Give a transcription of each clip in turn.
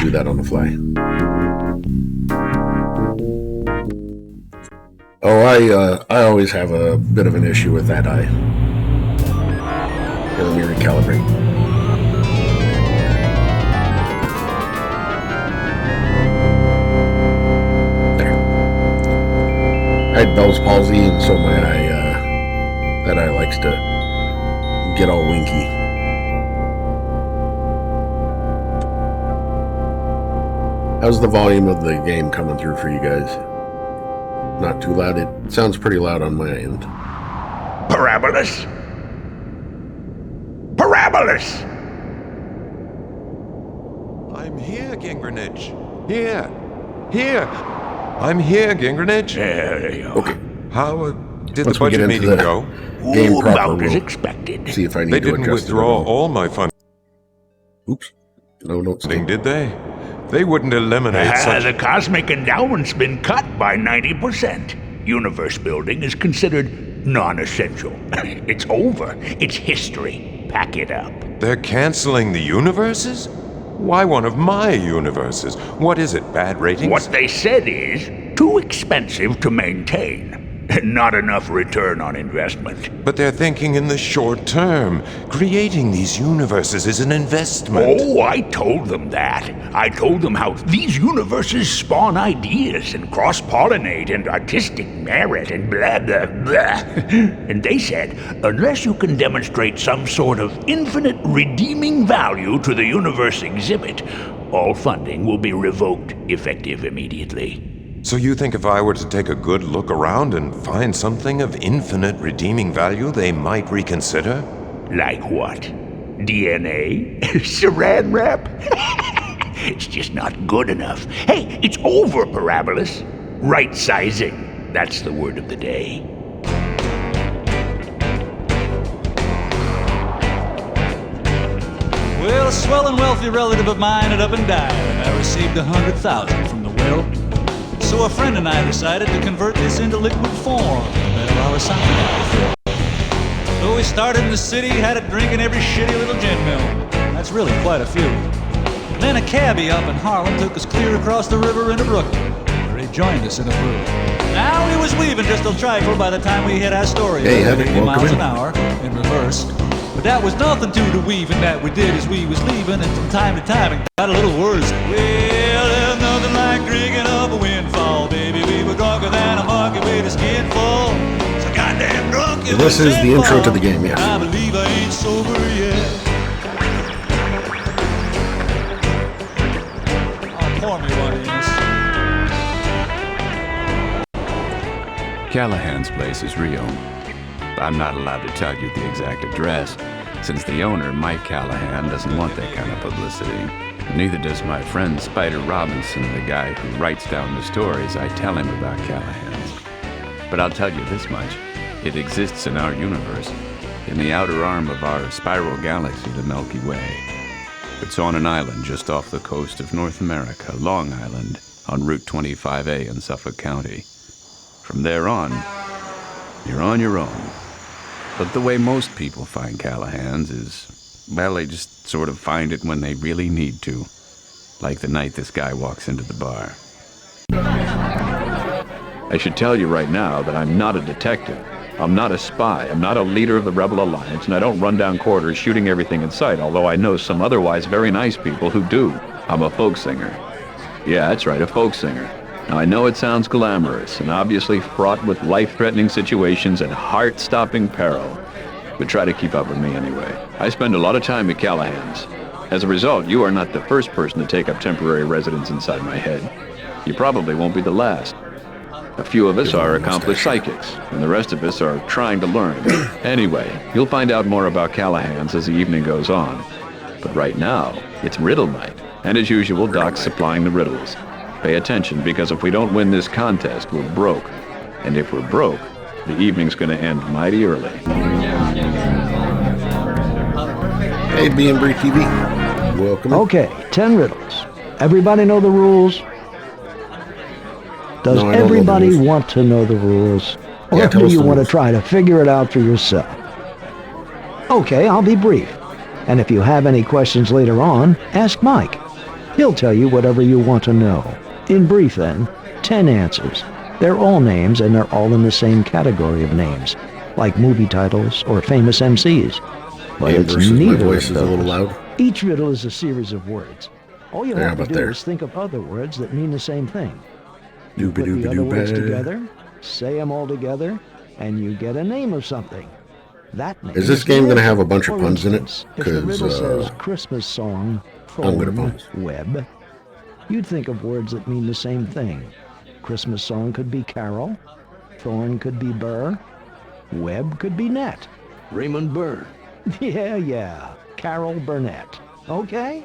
do that on the fly. Oh, I always have a bit of an issue with that eye. Here, let me recalibrate. There. I had Bell's palsy, and so my eye, that eye likes to get all winky. How's the volume of the game coming through for you guys? Not too loud? It sounds pretty loud on my end. Parabolus? Parabolus! I'm here, Gingrenich. Here. I'm here, Gingrenich. There you go. Okay. How did Once the we get budget into meeting the go? game proper, About as we'll expected. see if I need They to didn't adjust withdraw it. all my funding, Oops. No, don't stay. did they? They wouldn't eliminate such... The cosmic endowment's been cut by 90%. Universe building is considered non-essential. It's over. It's history. Pack it up. They're canceling the universes? Why one of my universes? What is it, bad ratings? What they said is too expensive to maintain. Not enough return on investment. But they're thinking in the short term. Creating these universes is an investment. Oh, I told them that. I told them how these universes spawn ideas and cross-pollinate and artistic merit and blah, blah, blah. And they said, unless you can demonstrate some sort of infinite redeeming value to the universe exhibit, all funding will be revoked, effective immediately. So you think if I were to take a good look around and find something of infinite redeeming value, they might reconsider? Like what? DNA? Saran wrap? It's just not good enough. Hey, it's over, Parabolus. Right sizing. That's the word of the day. Well, a swell and wealthy relative of mine had up and died, and I received $100,000 from the will. So a friend and I decided to convert this into liquid form, no matter how something. So we started in the city, had it drinking every shitty little gin mill. That's really quite a few. Then a cabbie up in Harlem took us clear across the river into Brooklyn, where he joined us in a brew. Now he was weaving just a trifle by the time we hit Astoria, Hey, 80 miles welcome an hour in reverse. But that was nothing to the weaving that we did as we was leaving, and from time to time it got a little worse. Well, there's nothing like drinking up a windfall, baby. We were drunker than a monkey with a skin full. So goddamn drunk. This is the intro to the game, yes. I believe I ain't sober yet. Oh, pour me one of these. Callahan's place is Rio. I'm not allowed to tell you the exact address, since the owner, Mike Callahan, doesn't want that kind of publicity. Neither does my friend Spider Robinson, the guy who writes down the stories I tell him about Callahan's. But I'll tell you this much. It exists in our universe, in the outer arm of our spiral galaxy, the Milky Way. It's on an island just off the coast of North America, Long Island, on Route 25A in Suffolk County. From there on, you're on your own. But the way most people find Callahan's is, well, they just sort of find it when they really need to. Like the night this guy walks into the bar. I should tell you right now that I'm not a detective. I'm not a spy. I'm not a leader of the Rebel Alliance, and I don't run down corridors shooting everything in sight, although I know some otherwise very nice people who do. I'm a folk singer. Yeah, that's right, a folk singer. Now, I know it sounds glamorous and obviously fraught with life-threatening situations and heart-stopping peril, but try to keep up with me anyway. I spend a lot of time at Callahan's. As a result, you are not the first person to take up temporary residence inside my head. You probably won't be the last. A few of us are accomplished psychics, and the rest of us are trying to learn. Anyway, you'll find out more about Callahan's as the evening goes on. But right now, it's riddle night, and as usual, Doc's supplying the riddles. Pay attention, because if we don't win this contest, we're broke. And if we're broke, the evening's gonna end mighty early. Hey, B&B TV. Welcome. Okay, 10 riddles. Everybody know the rules? Does No, I don't know the everybody rules. want to know the rules? Or Yeah, tell do us you the want to rules. try to figure it out for yourself? Okay, I'll be brief. And if you have any questions later on, ask Mike. He'll tell you whatever you want to know. In brief then, 10 answers. They're all names and they're all in the same category of names, like movie titles or famous MCs. But And it's versus my neither voice of is a little those. loud. Each riddle is a series of words. All you Yeah, have to about do there. is think of other words that mean the same thing. You put the other Doobie-doobie-doo-ba. words together, say them all together, and you get a name of something. That name Is this game the going to have a riddle. bunch of For puns in it? instance, if the riddle says Christmas song, I'm good at phone, puns. web, you'd think of words that mean the same thing. Christmas song could be carol, thorn could be burr, web could be net. Raymond Burr. Yeah, Carol Burnett. Okay?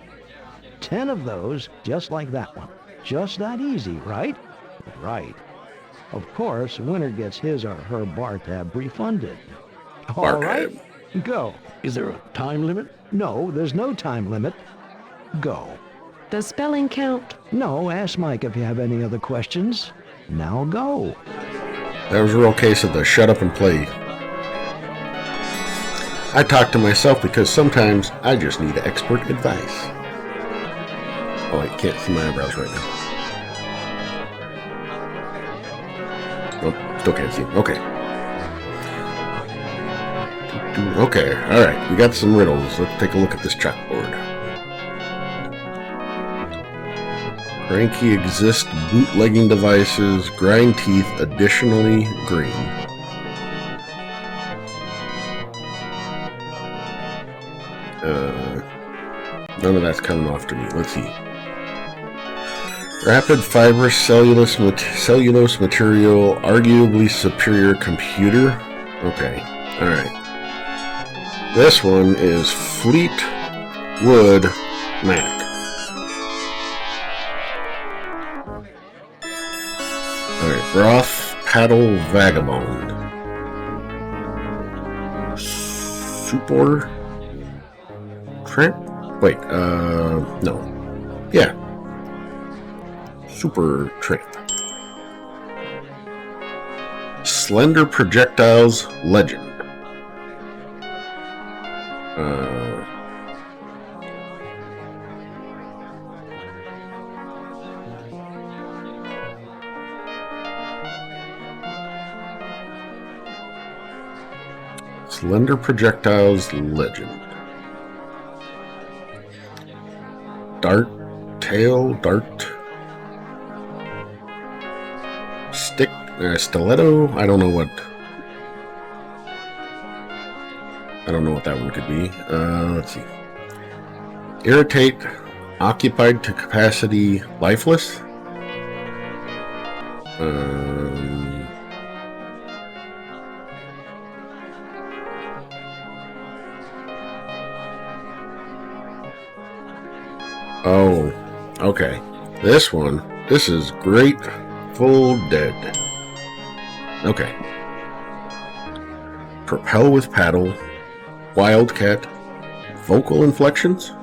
10 of those, just like that one. Just that easy, right? Right. Of course, winner gets his or her bar tab refunded. All Bar right, tab. go. Is there a time limit? No, there's no time limit. Go. Does spelling count? No, ask Mike if you have any other questions. Now go. That was a real case of the shut up and play. I talk to myself because sometimes I just need expert advice. Oh, I can't see my eyebrows right now. Oh, still can't see. Okay. Okay, alright. We got some riddles. Let's take a look at this chalkboard. Cranky exist bootlegging devices, grind teeth, additionally green. None of that's coming off to me. Let's see. Rapid fiber cellulose material, arguably superior computer. Okay, alright. This one is Fleetwood Mac. Alright, Broth Paddle Vagabond. Super Tramp? Wait, no. Yeah. Super Tramp. Slender Projectiles Legend. Slender Projectiles Legend. Dart Stick, Stiletto? I don't know what that one could be. Let's see. Irritate, occupied to capacity, lifeless? Oh, okay. This is Grateful Dead. Okay. Propel with paddle, Wildcat, vocal inflections?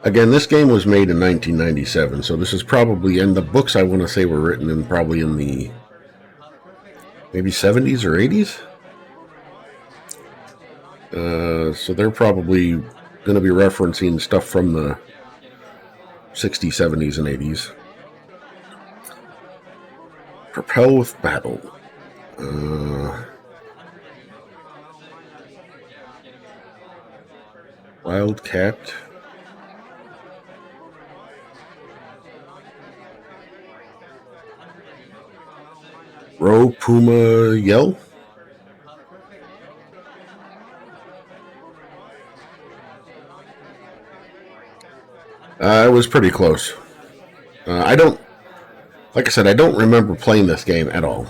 Again, this game was made in 1997, so this is probably, and the books I want to say were written in probably in the maybe 70s or 80s? So they're probably going to be referencing stuff from the 60s, 70s, and 80s. Propel with battle. Wildcat. Row Puma Yell. It was pretty close. Like I said, I don't remember playing this game at all,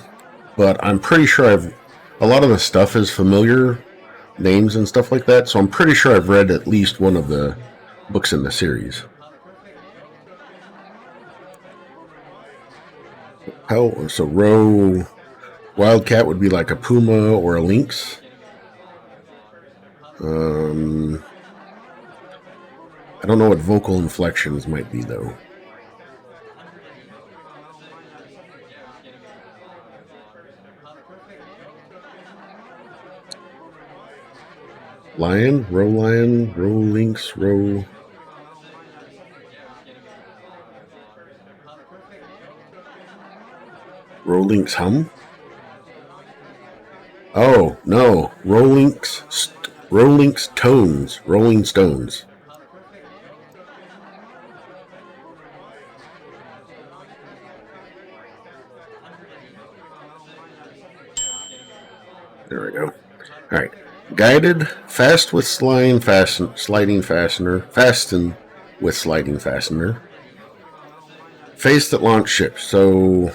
but I'm pretty sure a lot of the stuff is familiar, names and stuff like that, so I'm pretty sure I've read at least one of the books in the series. So row Wildcat would be like a puma or a lynx. I don't know what vocal inflections might be, though. Lion, row links, row links hum. Oh no, row links tones, Rolling Stones. There we go. All right. Guided, fast with sliding fastener, fasten with sliding fastener. Face that launch ships. So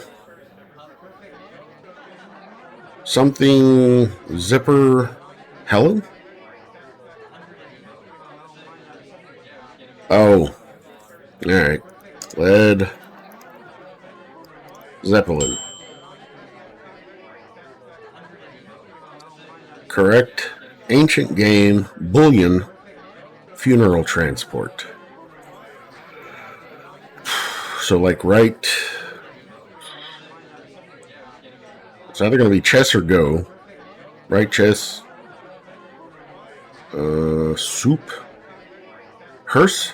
something zipper Helen? Oh. Alright. Led Zeppelin. Correct. Ancient game, bullion, funeral transport. So like right. It's either going to be chess or go. Right chess. Soup. Hearse.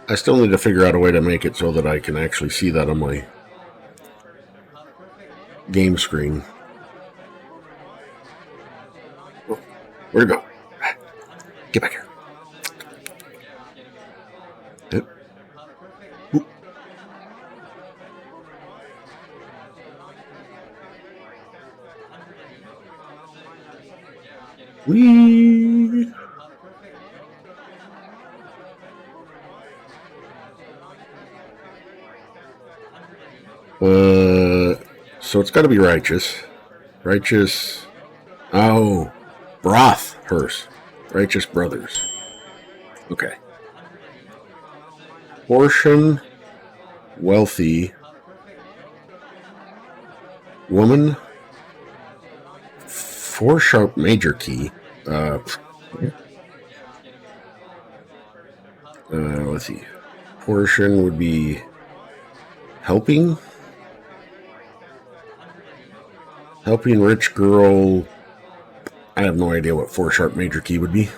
I still need to figure out a way to make it so that I can actually see that on my game screen. Oh, where'd it go? Get back here. Yep. Oop. Whee! So it's got to be righteous. Righteous. Oh, broth hearse. Righteous brothers. Okay. Portion. Wealthy. Woman. 4 sharp major key. Let's see. Portion would be helping. Helping rich girl. I have no idea what 4 sharp major key would be.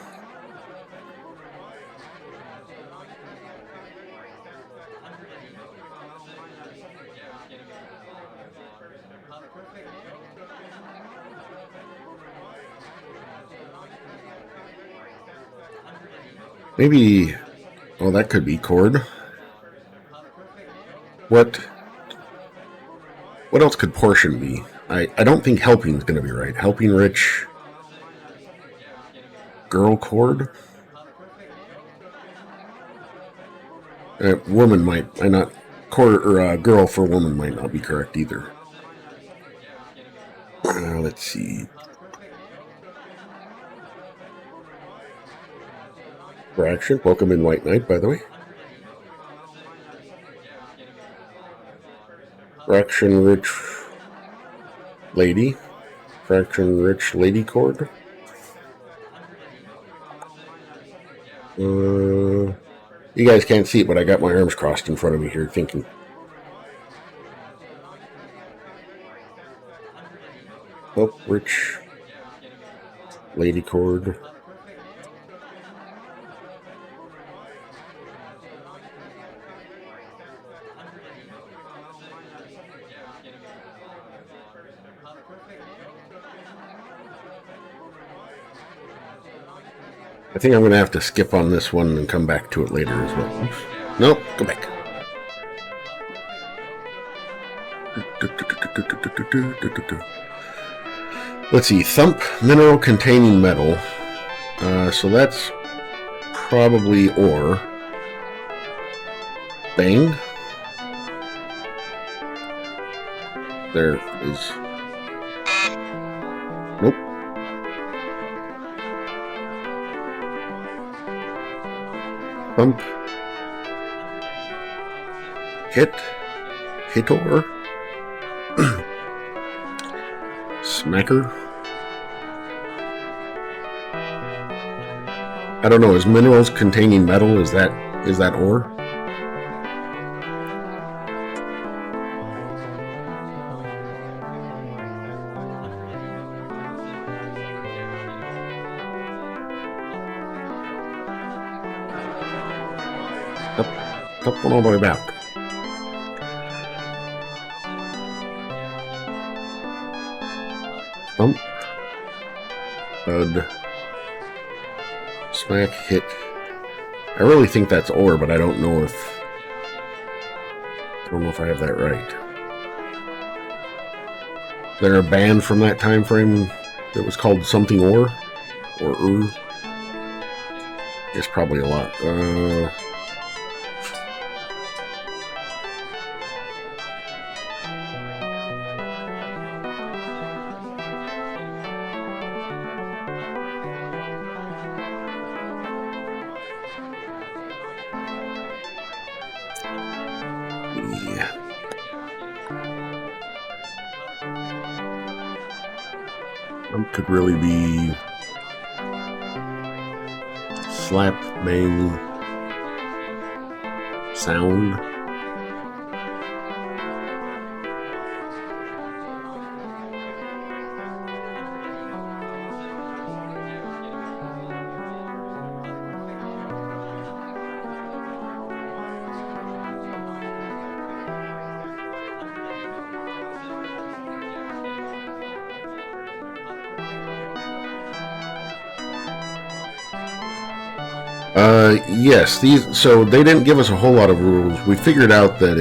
Maybe. Oh, that could be chord. What else could portion be? I don't think helping is going to be right. Helping rich girl chord. Woman might not chord or girl for woman might not be correct either. Let's see. Fraction. Welcome in White Knight, by the way. Fraction rich lady. Fraction rich lady chord. You guys can't see it, but I got my arms crossed in front of me here thinking. Oh, rich lady chord. I think I'm going to have to skip on this one and come back to it later as well. Oops. Nope, go back. Let's see, thump, mineral containing metal. So that's probably ore. Bang. There is. Nope. Thump. Hitor. Smacker. I don't know, is minerals containing metal, is that ore? Up one all the way back. Thump. Bud. Smack, hit. I really think that's or, but I don't know if I have that right. Is there a band from that time frame that was called something or There's probably a lot. Could really be slap, bang, sound. Yes, so they didn't give us a whole lot of rules. We figured out that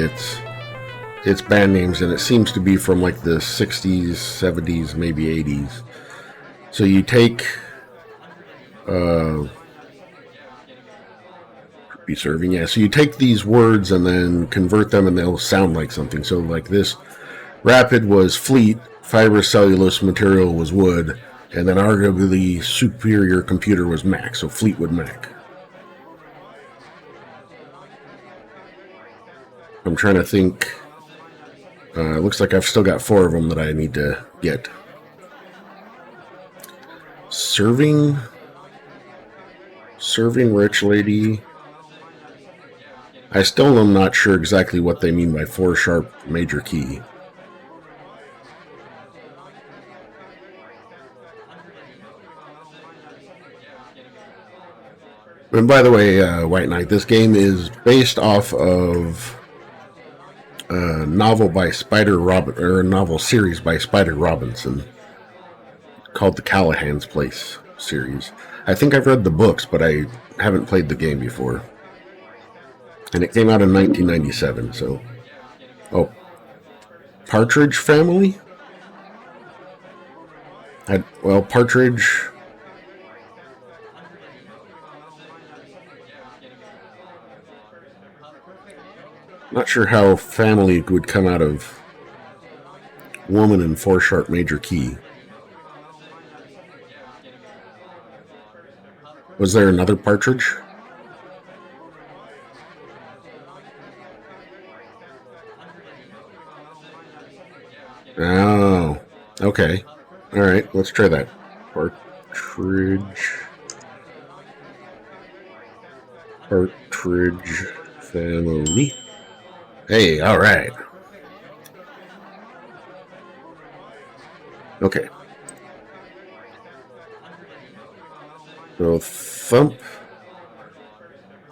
it's band names, and it seems to be from like the 60s, 70s, maybe 80s. So you take be serving, yeah. So you take these words and then convert them, and they'll sound like something. So like this, rapid was fleet, fibrous cellulose material was wood, and then arguably superior computer was Mac. So Fleetwood Mac. I'm trying to think. Looks like I've still got 4 of them that I need to get. Serving rich lady. I still am not sure exactly what they mean by 4 sharp major key. And by the way, White Knight, this game is based off of a novel by a novel series by Spider Robinson called the Callahan's Place series. I think I've read the books, but I haven't played the game before. And it came out in 1997, so... Oh. Partridge Family? Partridge... Not sure how family would come out of woman and 4 sharp major key. Was there another partridge? Oh, okay. All right, let's try that. Partridge family. Hey, all right. Okay. So thump.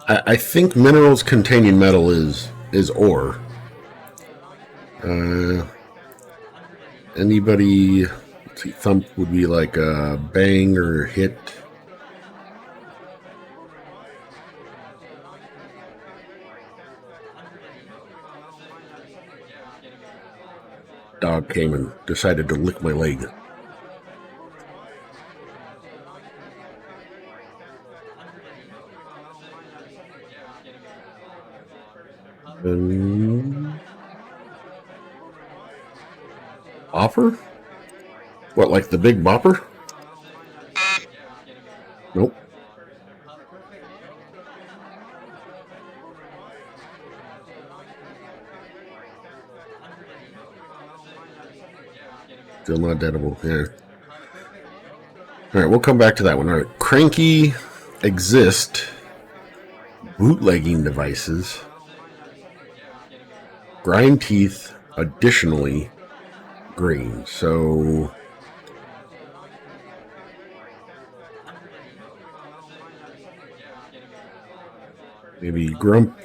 I think minerals containing metal is ore. Anybody? Let's see, thump would be like a bang or hit. Dog came and decided to lick my leg. Bopper? What, like the Big Bopper? Nope. Still not edible, yeah. Alright, we'll come back to that one. Alright, cranky, exist, bootlegging devices, grind teeth, additionally, green. So... Maybe Grump.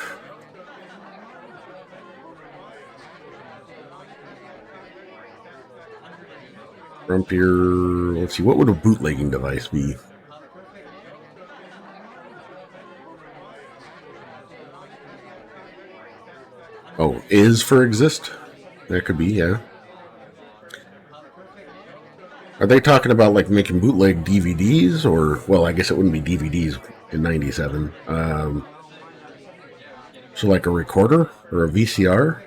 Grumpier. Let's see, what would a bootlegging device be? Oh, is for exist? That could be, yeah. Are they talking about like making bootleg DVDs, or well, I guess it wouldn't be DVDs in '97. So like a recorder or a VCR?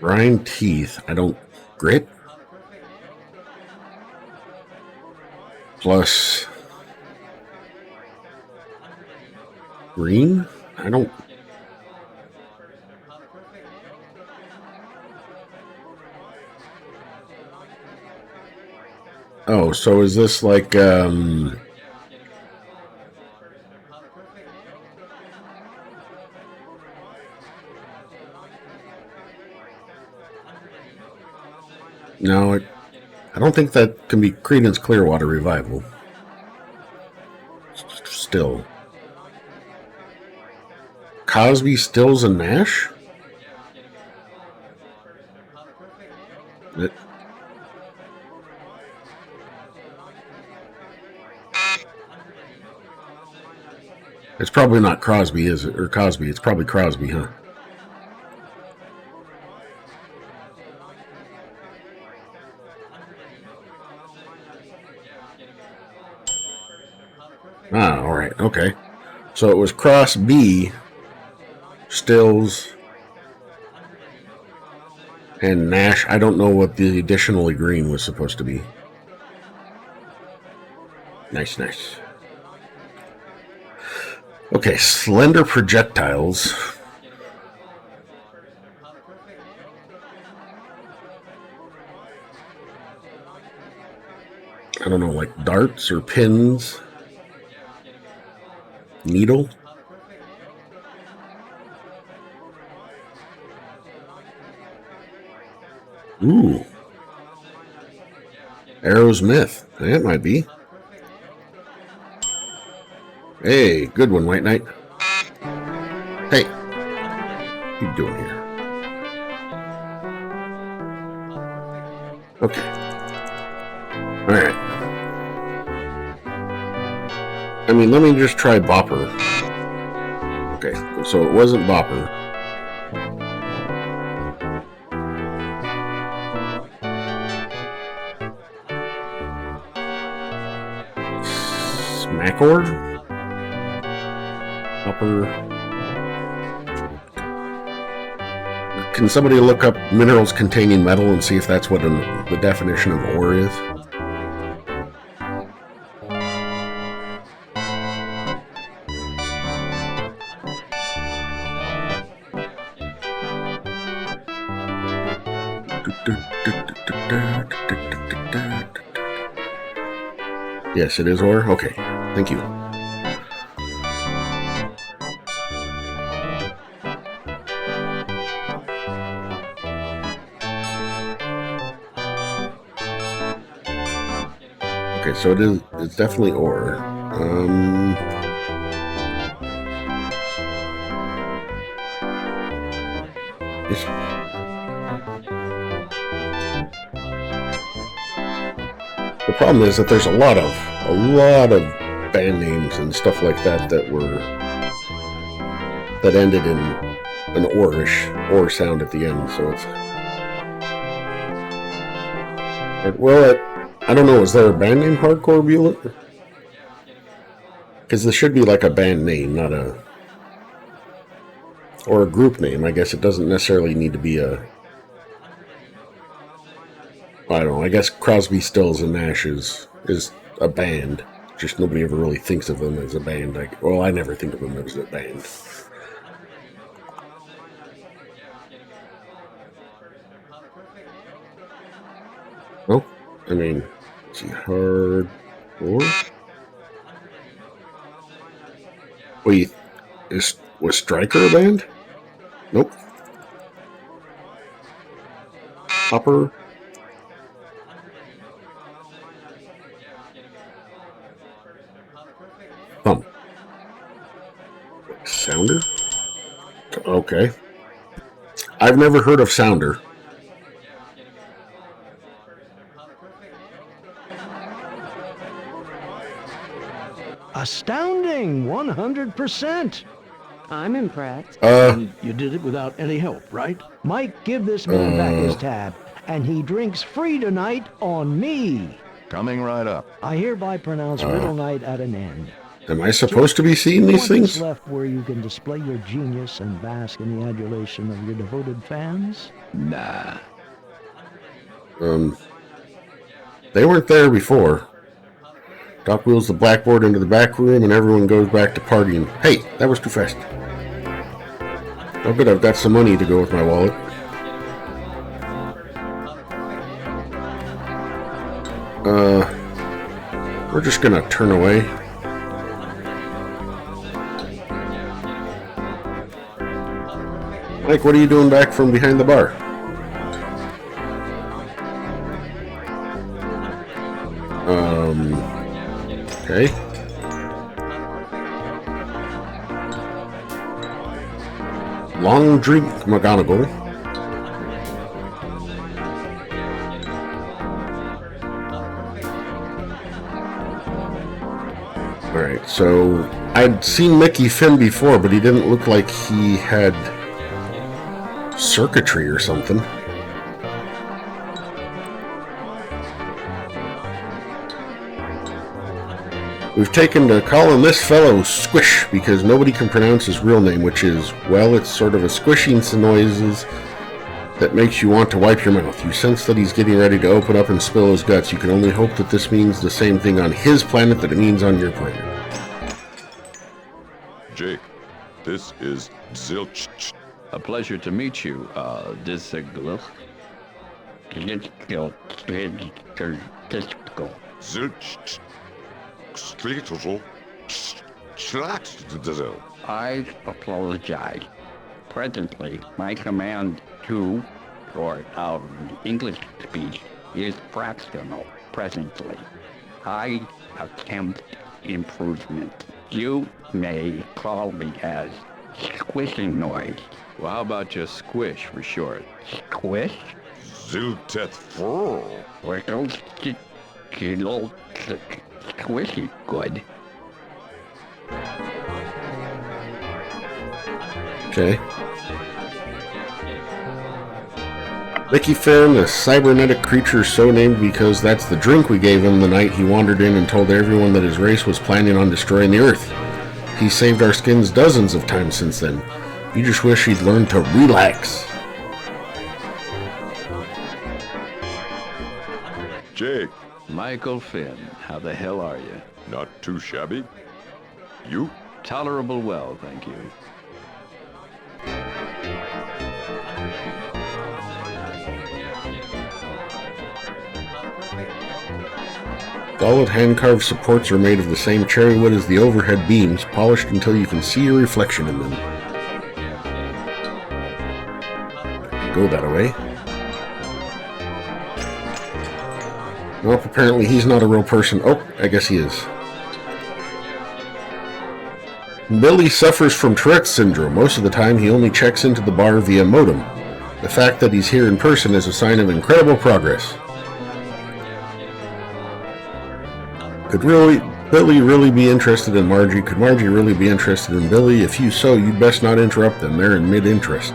Grind teeth. I don't grit. Plus green. I don't. Oh, so is this like no, I don't think that can be Creedence Clearwater Revival. Still. Cosby, Stills, and Nash? It's probably not Crosby, is it? Or Cosby. It's probably Crosby, huh? Ah, alright, okay. So it was Crosby, Stills, and Nash. I don't know what the additionally green was supposed to be. Nice, nice. Okay, slender projectiles. I don't know, like darts or pins. Needle. Ooh. Aerosmith. That might be. Hey, good one, White Knight. Hey. What are you doing here? Okay. Alright. I mean, let me just try Bopper. Okay, so it wasn't Bopper. Smackor? Bopper. Can somebody look up minerals containing metal and see if that's what the definition of ore is? Yes, it is ore. Okay, thank you. Okay, so it is. It's definitely ore. The problem is that there's a lot of band names and stuff like that that ended in an or sound at the end. So it's well, I don't know. Is there a band name Hardcore Bueller? Because this should be like a band name, not a or a group name. I guess it doesn't necessarily need to be a. I don't know. I guess Crosby, Stills, and Nash is a band. Just nobody ever really thinks of them as a band. Well, I never think of them as a band. Well, I mean, let's see, hard or wait, was Stryker a band? Nope. Hopper. Sounder? Okay. I've never heard of Sounder. Astounding! 100%! I'm impressed. And you did it without any help, right? Mike, give this man back his tab, and he drinks free tonight on me. Coming right up. I hereby pronounce Riddle Night at an end. Am I supposed to be seeing these What's things? left where you can display your genius and bask in the adulation of your devoted fans? Nah. They weren't there before. Doc wheels the blackboard into the back room and everyone goes back to partying. Hey, that was too fast. Oh good, I've got some money to go with my wallet. We're just gonna turn away. Mike, what are you doing back from behind the bar? Okay. Long drink, McGonagall. Alright, so I'd seen Mickey Finn before, but he didn't look like he had circuitry or something. We've taken to calling this fellow Squish because nobody can pronounce his real name, which is, well, it's sort of a squishing noises that makes you want to wipe your mouth. You sense that he's getting ready to open up and spill his guts. You can only hope that this means the same thing on his planet that it means on your planet. Jake, this is Zilch. A pleasure to meet you, Disagluch. Zilch. I apologize. Presently, my command to, or our English speech, is fractional. Presently, I attempt improvement. You may call me as squishing noise. Well, how about just Squish for short? Squish? Ziltet Fro. Well, squishy good. Okay. Mickey Finn, a cybernetic creature so named because that's the drink we gave him the night he wandered in and told everyone that his race was planning on destroying the Earth. He saved our skins dozens of times since then. You just wish he'd learned to relax. Jake, Michael Finn, how the hell are you? not too shabby. You? Tolerable well, thank you. Solid hand-carved supports are made of the same cherry wood as the overhead beams, polished until you can see your reflection in them. Go that way. Nope, apparently he's not a real person. Oh, I guess he is. Billy suffers from Tourette's syndrome. Most of the time, he only checks into the bar via modem. The fact that he's here in person is a sign of incredible progress. Could Billy really be interested in Margie? Could Margie really be interested in Billy? If you so, you'd best not interrupt them. They're in mid-interest.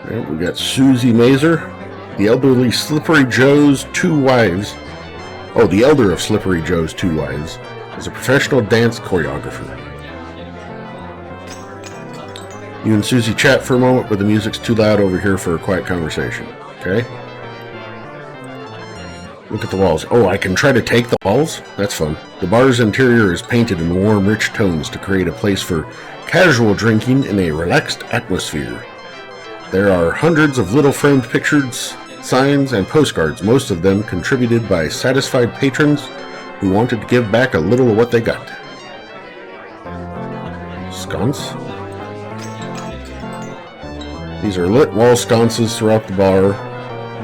Right, we got Susie Mazer, the elderly Slippery Joe's two wives. Oh, the elder of Slippery Joe's two wives is a professional dance choreographer. You and Susie chat for a moment, but the music's too loud over here for a quiet conversation. Okay? Look at the walls. Oh, I can try to take the walls? That's fun. The bar's interior is painted in warm, rich tones to create a place for casual drinking in a relaxed atmosphere. There are hundreds of little framed pictures, signs, and postcards, most of them contributed by satisfied patrons who wanted to give back a little of what they got. Sconce? These are lit wall sconces throughout the bar,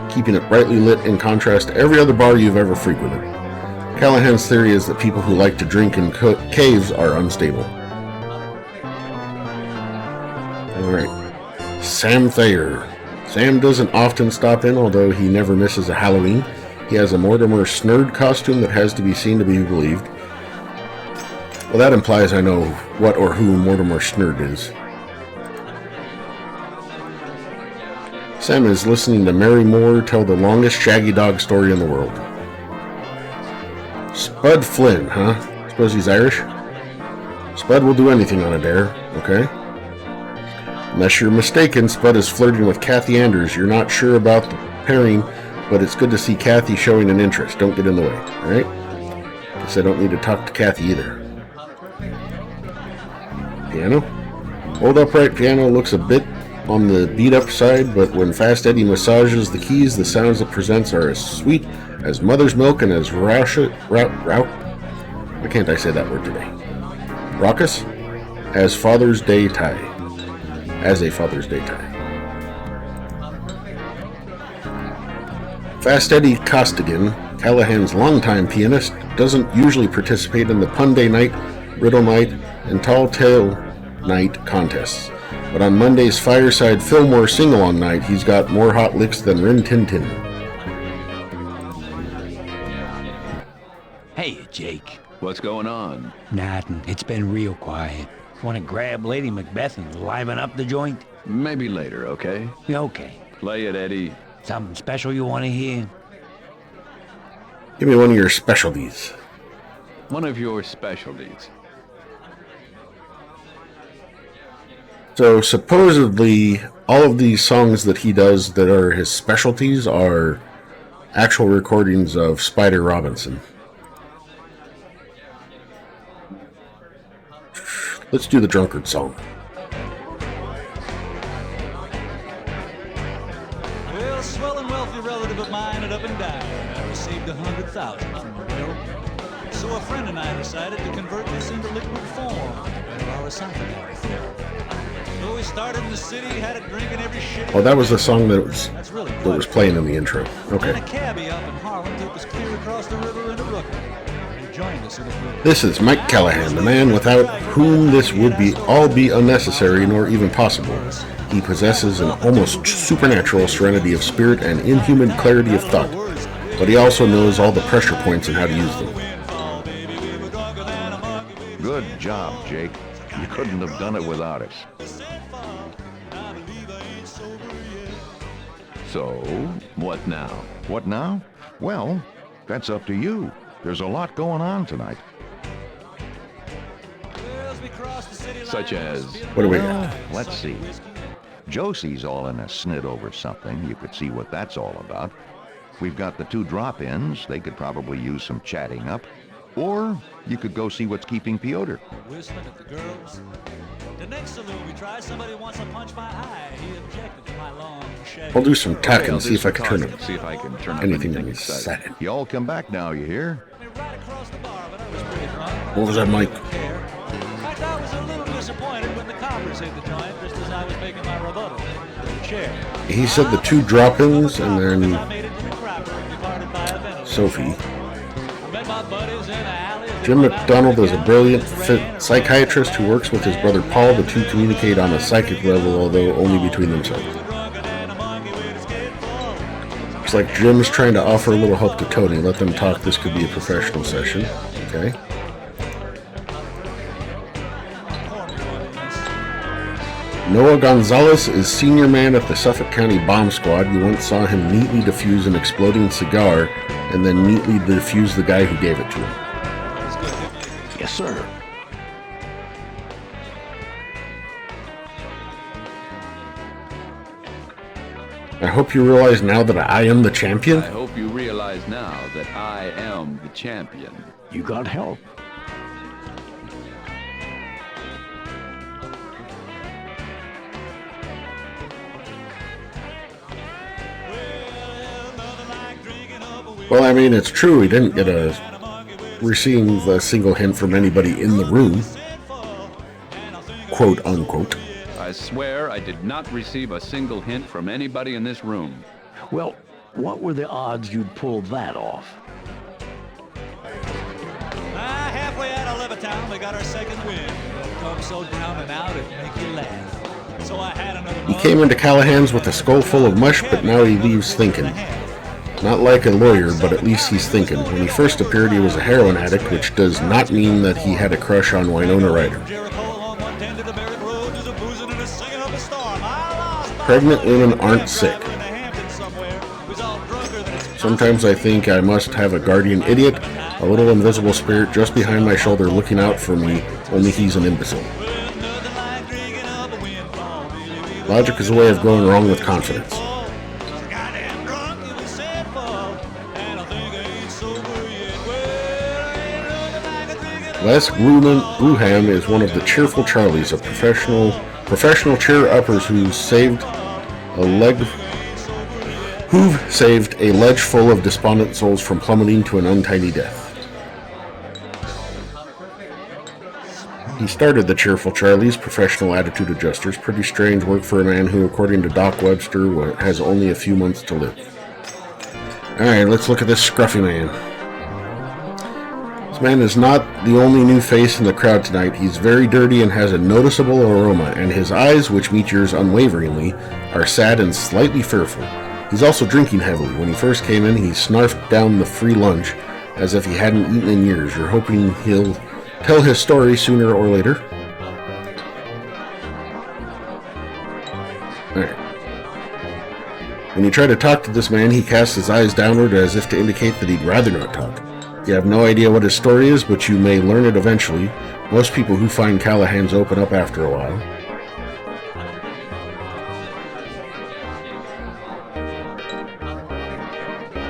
keeping it brightly lit in contrast to every other bar you've ever frequented. Callahan's theory is that people who like to drink in caves are unstable. Alright. Sam Thayer. Sam doesn't often stop in, although he never misses a Halloween. He has a Mortimer Snurd costume that has to be seen to be believed. Well, that implies I know what or who Mortimer Snurd is. Sam is listening to Mary Moore tell the longest Shaggy Dog story in the world. Spud Flynn, huh? Suppose he's Irish? Spud will do anything on a dare, okay? Unless you're mistaken, Spud is flirting with Kathy Anders. You're not sure about the pairing, but it's good to see Kathy showing an interest. Don't get in the way, alright? Guess I don't need to talk to Kathy either. Piano? Old upright piano looks a bit on the beat-up side, but when Fast Eddie massages the keys, the sounds it presents are as sweet as mother's milk and as why can't I say that word today? Raucous? As Father's Day tie. As a Father's Day tie. Fast Eddie Costigan, Callahan's longtime pianist, doesn't usually participate in the Pun Day Night, Riddle Night, and Tall Tale Night contests. But on Monday's Fireside Fillmore Sing-Along Night, he's got more hot licks than Rin Tin Tin. Hey, Jake. What's going on? Nothing. It's been real quiet. Want to grab Lady Macbeth and liven up the joint? Maybe later, okay? Okay. Play it, Eddie. Something special you want to hear? Give me one of your specialties. One of your specialties. So supposedly, all of these songs that he does that are his specialties are actual recordings of Spider Robinson. Let's do the drunkard song. Well, swell and wealthy relative of mine had up and died. I received 100,000 from the will. So a friend and I decided to convert this into liquid form to better our esophagus. So we started in the city, had a drink in every shit. Oh, that was the song that was playing in the intro. Okay. And a cabbie up in Harlem took us clear across the river into Brooklyn. He joined us in a This is Mike Callahan, the man without whom this would be unnecessary nor even possible. He possesses an almost supernatural serenity of spirit and inhuman clarity of thought, but he also knows all the pressure points and how to use them. Good job, Jake. You couldn't have done it without us. So, what now? What now? Well, that's up to you. There's a lot going on tonight. Such as... What do we got? Let's see. Josie's all in a snit over something. You could see what that's all about. We've got the two drop-ins. They could probably use some chatting up. Or you could go see what's keeping Piotr. Whistling at the girls. The next saloon we tried, somebody wants to punch my eye. He objected to my long shaggy. I'll do some talking, I'll see do if I some can turn talking, it. see if I can turn up Anything anything exciting. exciting. You all come back now, you hear? Right across the bar, but I was pretty drunk. What was that, Mike? In fact, I was a little disappointed when the coppers hit the joint just as I was making my rebuttal. The chair. He said the two drop-ins and then I made it to the crapper and departed by a venom. Sophie. I met my buddies in a alley. Jim McDonald is a brilliant psychiatrist who works with his brother Paul. The two communicate on a psychic level, although only between themselves. Looks like Jim's trying to offer a little help to Tony. Let them talk. This could be a professional session. Okay. Noah Gonzalez is senior man at the Suffolk County Bomb Squad. You once saw him neatly defuse an exploding cigar and then neatly defuse the guy who gave it to him. Yes, sir. I hope you realize now that I am the champion. I hope you realize now that I am the champion. You got help. Well, I mean, it's true. He didn't get receive a single hint from anybody in the room. Quote, unquote. I swear I did not receive a single hint from anybody in this room. Well, what were the odds you'd pull that off? Halfway out of Levittown, we got our second win. Come so down and out, it make you laugh. He came into Callahan's with a skull full of mush, but now he leaves thinking. Not like a lawyer, but at least he's thinking. When he first appeared, he was a heroin addict, which does not mean that he had a crush on Winona Ryder. Pregnant women aren't sick. Sometimes I think I must have a guardian idiot, a little invisible spirit just behind my shoulder looking out for me, only he's an imbecile. Logic is a way of going wrong with confidence. Les Gruham is one of the Cheerful Charlies, a professional cheer-uppers who've saved a ledge full of despondent souls from plummeting to an untimely death. He started the Cheerful Charlies, professional attitude adjusters. Pretty strange work for a man who, according to Doc Webster, has only a few months to live. Alright, let's look at this scruffy man. This man is not the only new face in the crowd tonight. He's very dirty and has a noticeable aroma, and his eyes, which meet yours unwaveringly, are sad and slightly fearful. He's also drinking heavily. When he first came in, he snarfed down the free lunch as if he hadn't eaten in years. You're hoping he'll tell his story sooner or later. Alright. When you try to talk to this man, he casts his eyes downward as if to indicate that he'd rather not talk. You have no idea what his story is, but you may learn it eventually. Most people who find Callahan's open up after a while.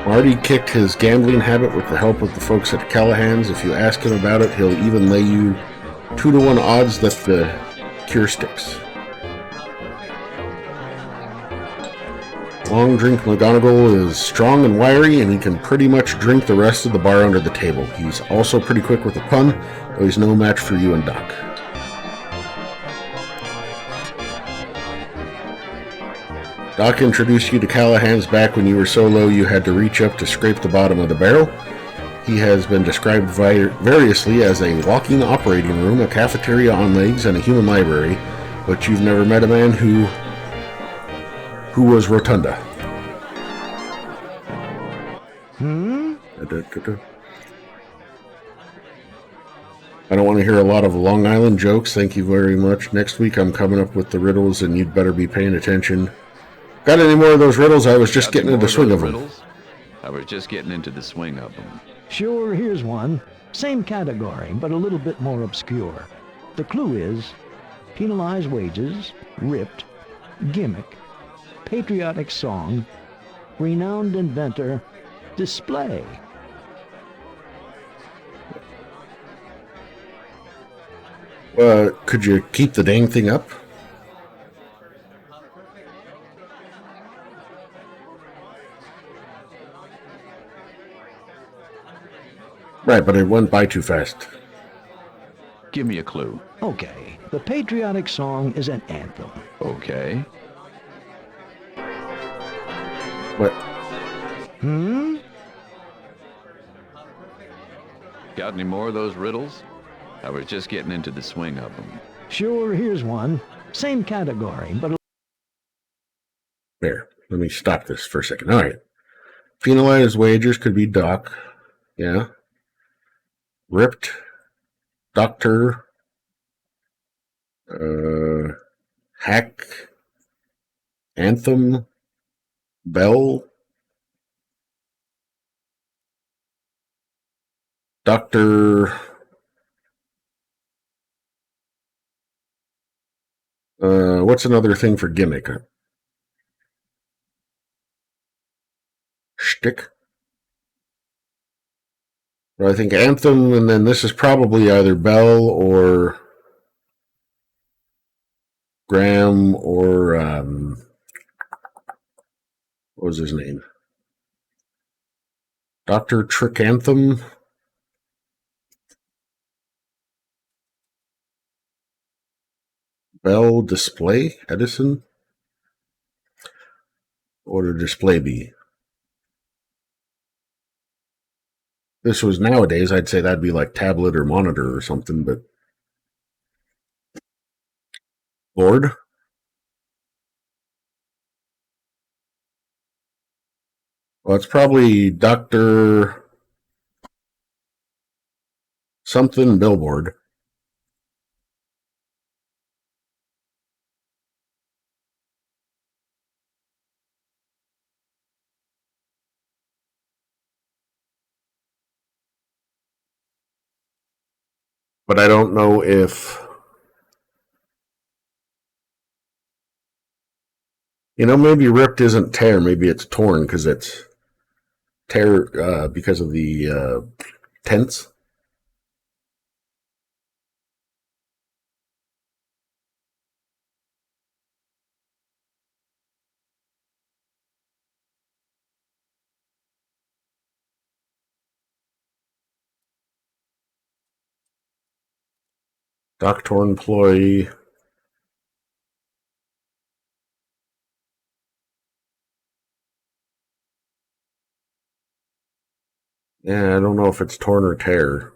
Marty kicked his gambling habit with the help of the folks at Callahan's. If you ask him about it, he'll even lay you 2-to-1 odds that the cure sticks. Long Drink McGonagall is strong and wiry, and he can pretty much drink the rest of the bar under the table. He's also pretty quick with a pun, though he's no match for you and Doc. Doc introduced you to Callahan's back when you were so low you had to reach up to scrape the bottom of the barrel. He has been described variously as a walking operating room, a cafeteria on legs, and a human library, but you've never met a man who was rotunda. I don't want to hear a lot of Long Island jokes, thank you very much. Next week I'm coming up with the riddles and you'd better be paying attention. Got any more of those riddles? I was just getting into the swing of them. I was just getting into the swing of them. Sure, here's one. Same category, but a little bit more obscure. The clue is penalized wages, ripped, gimmick, patriotic song, renowned inventor, display. Could you keep the dang thing up? Right, but it went by too fast. Give me a clue. Okay, the patriotic song is an anthem. Okay. What? Got any more of those riddles? I was just getting into the swing of them. Sure, here's one. Same category, but... There, let me stop this for a second. All right. Penalized wages could be Doc. Yeah. Ripped. Doctor. Hack. Anthem. Bell. Doctor. What's another thing for gimmick? Shtick. Well, I think Anthem, and then this is probably either Bell or Graham or what was his name? Dr. Trick Anthem. Bell Display Edison. What would a display be? This was nowadays, I'd say that'd be like tablet or monitor or something, but board? Well, it's probably Dr. something Billboard. But I don't know if... maybe ripped isn't tear. Maybe it's torn because it's tear because of the tense. Doctor employee. Yeah, I don't know if it's torn or tear.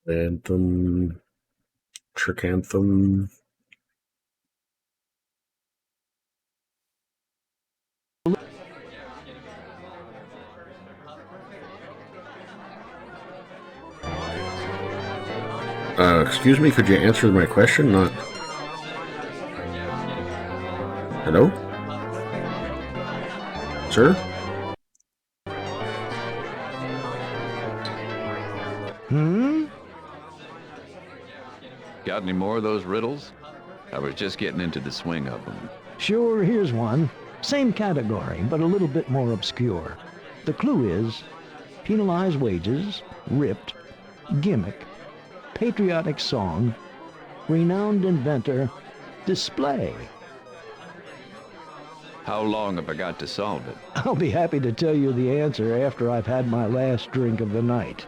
Anthem, trichanthum. Excuse me, could you answer my question? Not... Hello? Sir? Got any more of those riddles? I was just getting into the swing of them. Sure, here's one. Same category, but a little bit more obscure. The clue is penalized wages, ripped, gimmick, patriotic song, renowned inventor, display. How long have I got to solve it? I'll be happy to tell you the answer after I've had my last drink of the night.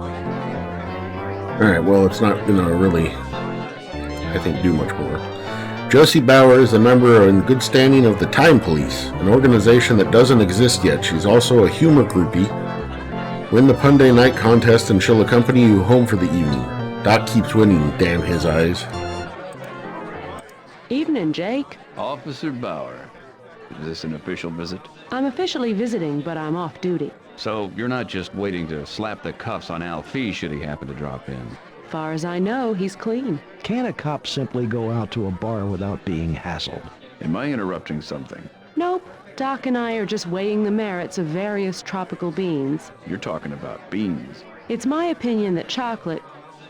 Alright, well, it's not going to really, I think, do much more. Josie Bauer is a member in good standing of the Time Police, an organization that doesn't exist yet. She's also a humor groupie. Win the Punday Night contest and she'll accompany you home for the evening. Doc keeps winning, damn his eyes. Evening, Jake. Officer Bauer. Is this an official visit? I'm officially visiting, but I'm off duty. So you're not just waiting to slap the cuffs on Alfie should he happen to drop in? Far as I know, he's clean. Can't a cop simply go out to a bar without being hassled? Am I interrupting something? Nope. Doc and I are just weighing the merits of various tropical beans. You're talking about beans. It's my opinion that chocolate,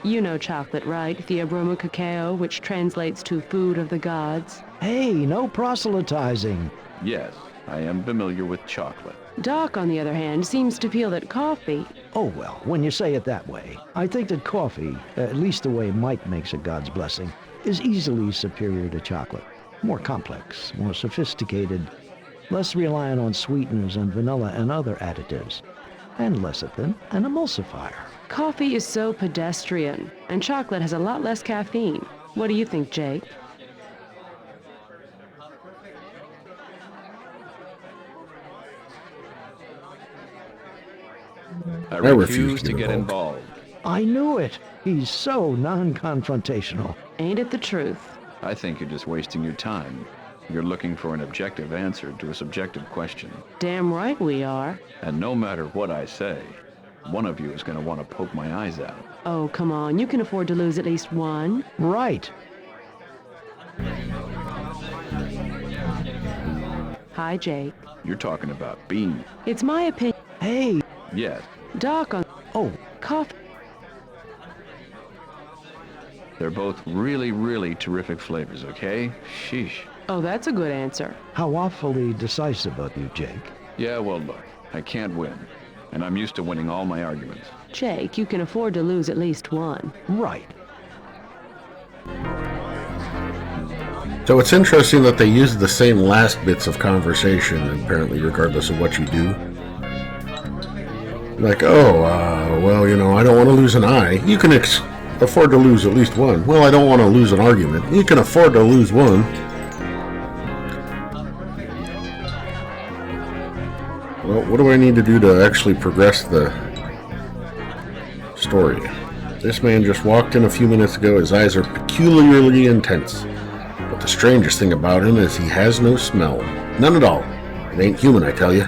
you know chocolate, right? Theobroma cacao, which translates to food of the gods. Hey, no proselytizing. Yes, I am familiar with chocolate. Doc, on the other hand, seems to feel that coffee... Oh, well, when you say it that way, I think that coffee, at least the way Mike makes a God's blessing, is easily superior to chocolate. More complex, more sophisticated, less reliant on sweeteners and vanilla and other additives, and lecithin and emulsifier. Coffee is so pedestrian, and chocolate has a lot less caffeine. What do you think, Jake? I refuse to get involved. I knew it. He's so non-confrontational. Ain't it the truth? I think you're just wasting your time. You're looking for an objective answer to a subjective question. Damn right we are. And no matter what I say, one of you is going to want to poke my eyes out. Oh, come on. You can afford to lose at least one. Right. Hi, Jake. You're talking about beans. It's my opinion. Hey. Yes. Doc on... Oh. Coffee. They're both really, really terrific flavors, okay? Sheesh. Oh, that's a good answer. How awfully decisive of you, Jake. Yeah, well, look. I can't win. And I'm used to winning all my arguments. Jake, you can afford to lose at least one. Right. So it's interesting that they use the same last bits of conversation, apparently, regardless of what you do. Like, oh, well, I don't want to lose an eye. You can afford to lose at least one. Well, I don't want to lose an argument. You can afford to lose one. Well, what do I need to do to actually progress the story? This man just walked in a few minutes ago. His eyes are peculiarly intense. But the strangest thing about him is he has no smell. None at all. It ain't human, I tell you.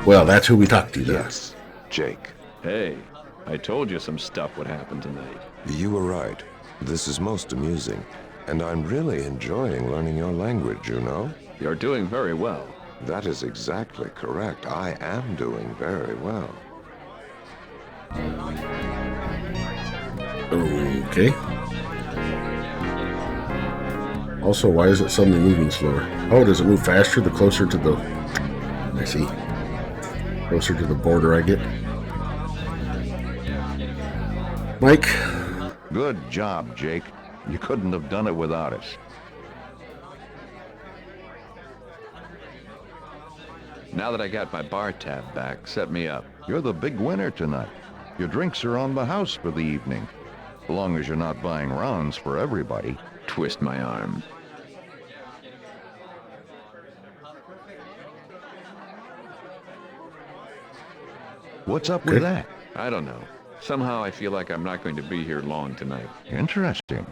Well, that's who we talked to, then. Yes, Jake. Hey, I told you some stuff would happen tonight. You were right. This is most amusing. And I'm really enjoying learning your language, you know? You're doing very well. That is exactly correct. I am doing very well. Okay. Also, why is it suddenly moving slower? Oh, does it move faster the closer to the... I see. Closer to the border I get. Mike? Good job, Jake. You couldn't have done it without us. Now that I got my bar tab back, set me up. You're the big winner tonight. Your drinks are on the house for the evening. As long as you're not buying rounds for everybody. Twist my arm. What's up with that? I don't know. Somehow I feel like I'm not going to be here long tonight. Interesting.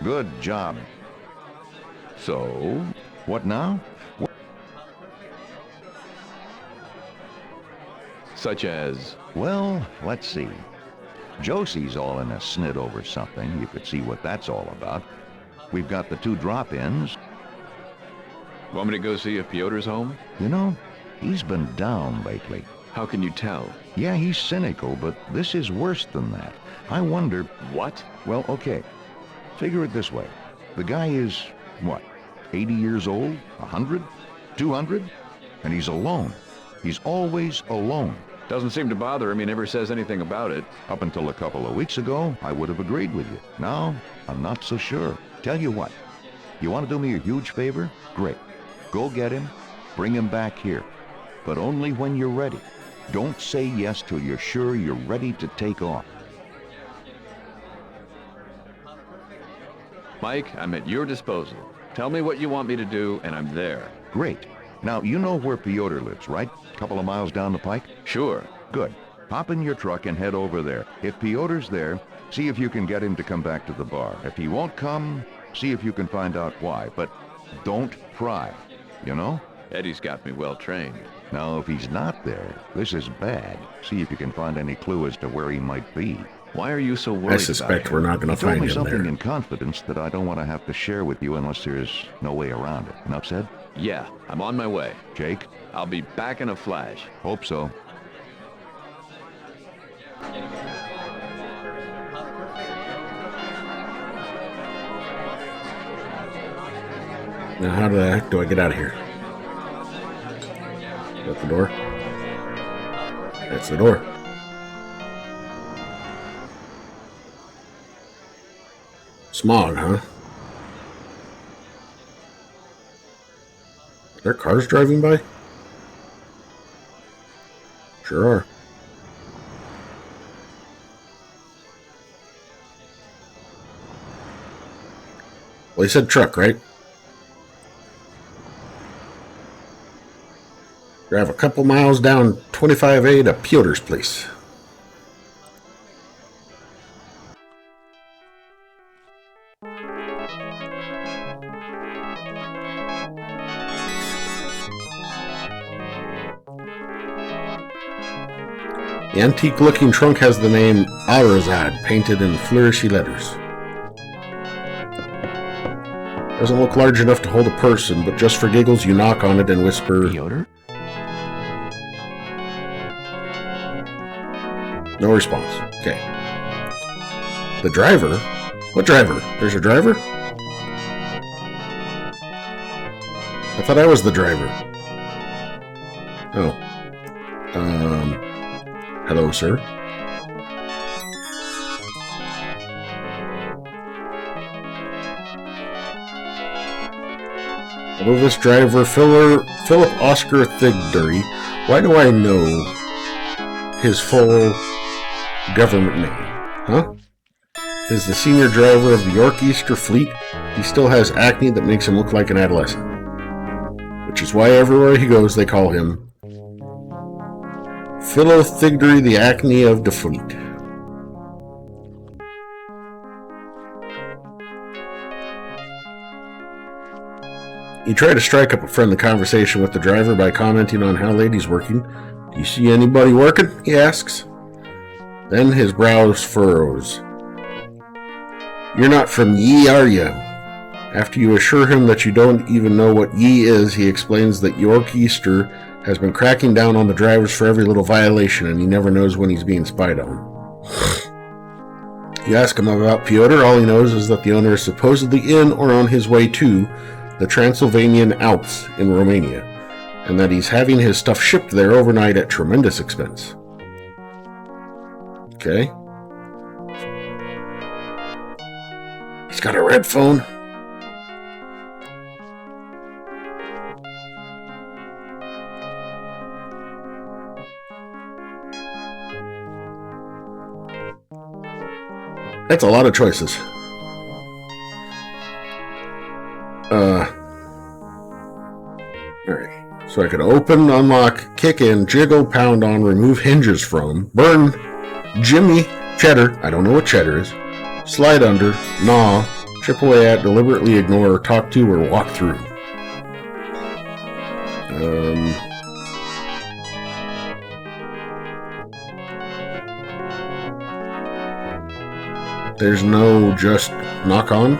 Good job. So? What now? Such as? Well, let's see. Josie's all in a snit over something. You could see what that's all about. We've got the 2 drop-ins. Want me to go see if Piotr's home? You know, he's been down lately. How can you tell? Yeah, he's cynical, but this is worse than that. I wonder... What? Well, okay. Figure it this way. The guy is, what, 80 years old? 100? 200? And he's alone. He's always alone. Doesn't seem to bother him. He never says anything about it. Up until a couple of weeks ago, I would have agreed with you. Now, I'm not so sure. Tell you what, you want to do me a huge favor? Great. Go get him, bring him back here. But only when you're ready. Don't say yes till you're sure you're ready to take off. Mike, I'm at your disposal. Tell me what you want me to do, and I'm there. Great. Now, you know where Piotr lives, right? A couple of miles down the pike? Sure. Good. Hop in your truck and head over there. If Piotr's there, see if you can get him to come back to the bar. If he won't come, see if you can find out why. But don't pry, you know? Eddie's got me well trained. Now, if he's not there, this is bad. See if you can find any clue as to where he might be. Why are you so worried? I suspect we're not going to He told find me him something there. in confidence that I don't want to have to share with you unless there's no way around it. Enough said? Yeah, I'm on my way. Jake? I'll be back in a flash. Hope so. Now, how the heck do I get out of here? Is that the door? That's the door. Smog, huh? Are there cars driving by? Sure are. Well, he said truck, right? Drive a couple miles down 25A to Piotr's place. The antique-looking trunk has the name Alrazad painted in flourishy letters. Doesn't look large enough to hold a person, but just for giggles, you knock on it and whisper, Piotr? No response. Okay. The driver? What driver? There's a driver? I thought I was the driver. Oh. Hello, sir. Hello, this driver, Philip Oscar Thigdury. Why do I know his full government name? Huh? is the senior driver of the York Easter fleet. He still has acne that makes him look like an adolescent, which is why everywhere he goes they call him Philothigdery, the acne of the fleet. You try to strike up a friendly conversation with the driver by commenting on how late he's working. Do you see anybody working? He asks. Then his brows furrows. You're not from Ye, are you? After you assure him that you don't even know what Ye is, he explains that York Easter has been cracking down on the drivers for every little violation, and he never knows when he's being spied on. You ask him about Piotr. All he knows is that the owner is supposedly in or on his way to the Transylvanian Alps in Romania, and that he's having his stuff shipped there overnight at tremendous expense. Okay. He's got a red phone. That's a lot of choices. Alright. So I could open, unlock, kick in, jiggle, pound on, remove hinges from, burn, jimmy, cheddar, I don't know what cheddar is, slide under, gnaw, chip away at, deliberately ignore, talk to, or walk through. There's no just knock on.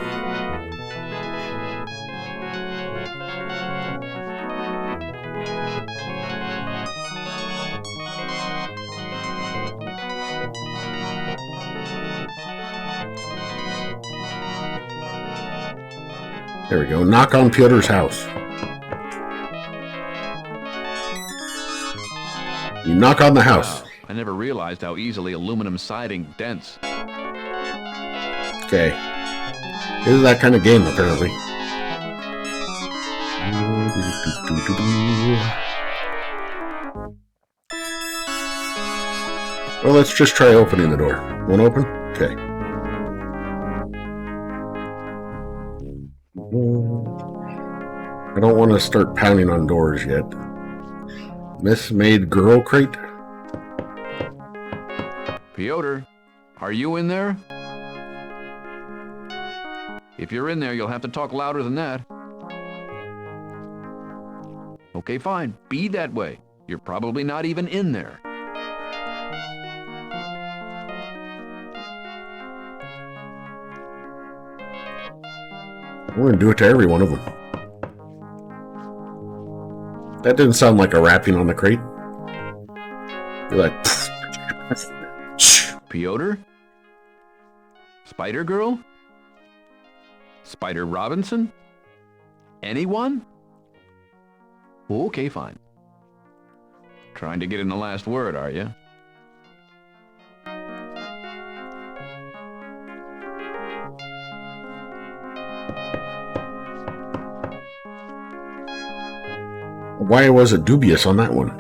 There we go. Knock on Piotr's house. You knock on the house. Wow, I never realized how easily aluminum siding dents. Okay. This is that kind of game, apparently. Well, let's just try opening the door. Won't open? Okay. I don't want to start pounding on doors yet. Mismade girl crate? Piotr, are you in there? If you're in there, you'll have to talk louder than that. Okay, fine. Be that way. You're probably not even in there. We're going to do it to every one of them. That didn't sound like a rapping on the crate. You're like... Piotr? Spider Girl? Spider Robinson? Anyone? Okay, fine. Trying to get in the last word, are you? Why was it dubious on that one?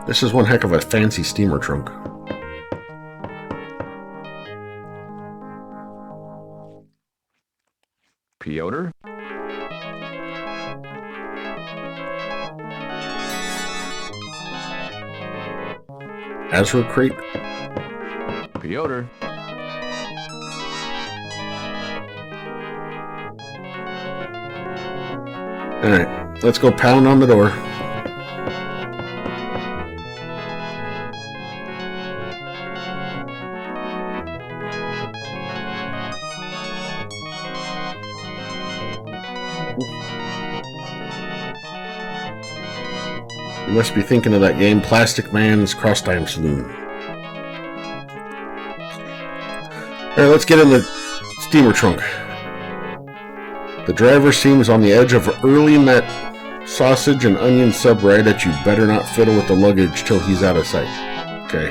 This is one heck of a fancy steamer trunk. Piotr? Azure crate? Piotr? Alright, let's go pound on the door. You must be thinking of that game, Plastic Man's Crosstime Saloon. Alright, let's get in the steamer trunk. The driver seems on the edge of hurling that sausage and onion sub right at you. Better not fiddle with the luggage till he's out of sight. Okay.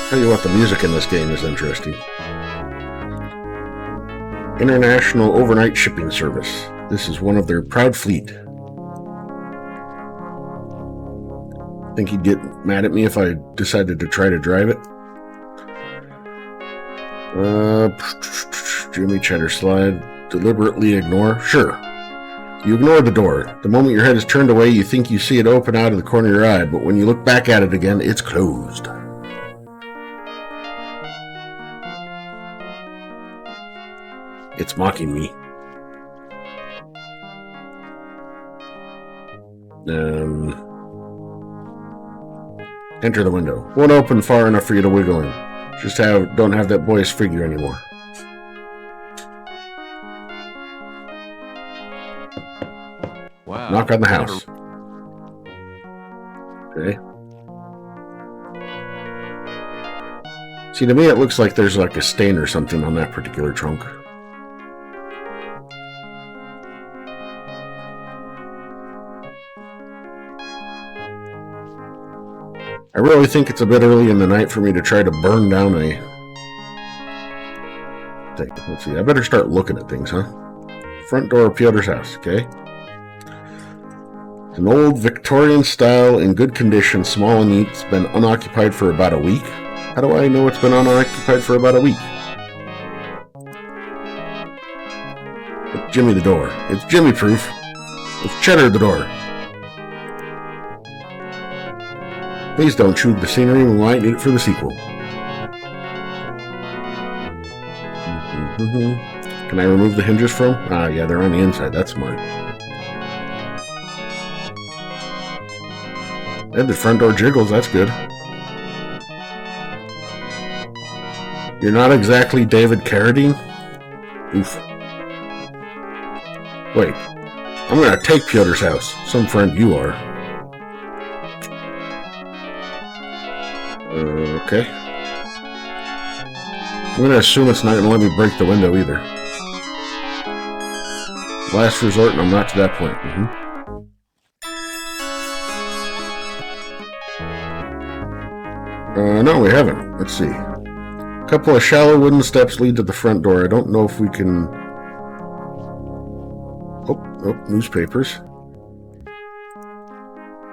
Tell you what, the music in this game is interesting. International Overnight Shipping Service. This is one of their proud fleet. Think he'd get mad at me if I decided to try to drive it? Jimmy Cheddar slide. Deliberately ignore? Sure. You ignore the door. The moment your head is turned away, you think you see it open out of the corner of your eye, but when you look back at it again, it's closed. It's mocking me. Enter the window. Won't open far enough for you to wiggle in. Just don't have that boyish figure anymore. Wow. Knock on the house. Okay. See, to me it looks like there's like a stain or something on that particular trunk. I really think it's a bit early in the night for me to try to burn down a... Let's see, I better start looking at things, huh? Front door of Piotr's house, okay? An old Victorian style, in good condition, small and neat. It's been unoccupied for about a week. How do I know it's been unoccupied for about a week? It's Jimmy the door. It's Jimmy proof. It's Cheddar the door. Please don't chew the scenery. We might need it for the sequel. Can I remove the hinges from? Ah, yeah, they're on the inside. That's smart. And the front door jiggles. That's good. You're not exactly David Carradine? Oof. Wait. I'm gonna take Piotr's house. Some friend you are. Okay. I'm gonna assume it's not gonna let me break the window either. Last resort, and I'm not to that point. No, we haven't. Let's see. A couple of shallow wooden steps lead to the front door. I don't know if we can... Oh, newspapers.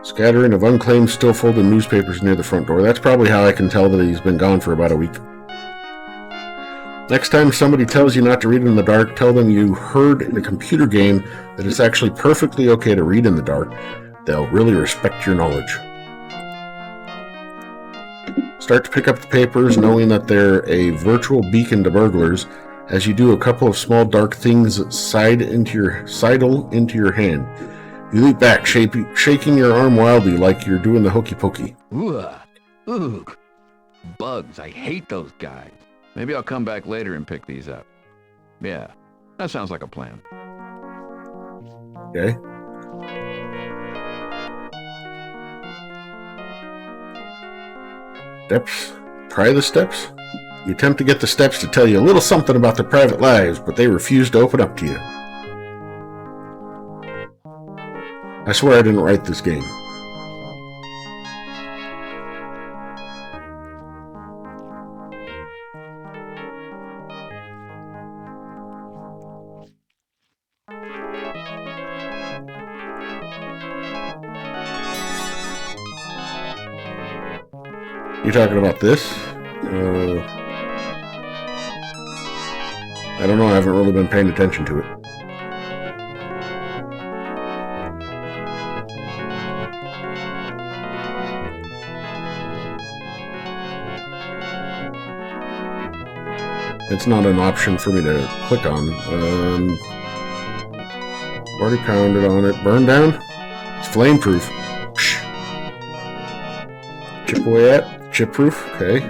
Scattering of unclaimed, still folded newspapers near the front door. That's probably how I can tell that he's been gone for about a week. Next time somebody tells you not to read in the dark, tell them you heard in a computer game that it's actually perfectly okay to read in the dark. They'll really respect your knowledge. Start to pick up the papers, knowing that they're a virtual beacon to burglars, as you do a couple of small dark things sidle into your hand. You leap back, shaking your arm wildly like you're doing the hokey pokey. Ooh. Bugs. I hate those guys. Maybe I'll come back later and pick these up. Yeah, that sounds like a plan. Okay. Steps. Try the steps. You attempt to get the steps to tell you a little something about their private lives, but they refuse to open up to you. I swear I didn't write this game. You talking about this? I don't know, I haven't really been paying attention to it. It's not an option for me to click on. Already pounded on it. Burn down? It's flame proof. Chip away at? Chip proof? Okay.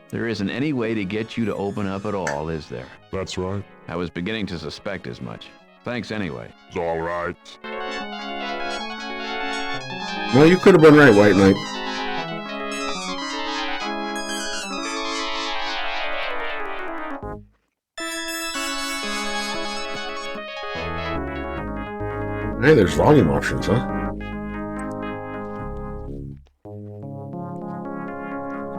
There isn't any way to get you to open up at all, is there? That's right. I was beginning to suspect as much. Thanks anyway. It's all right. Well, you could have been right, White Knight. Hey, there's volume options, huh?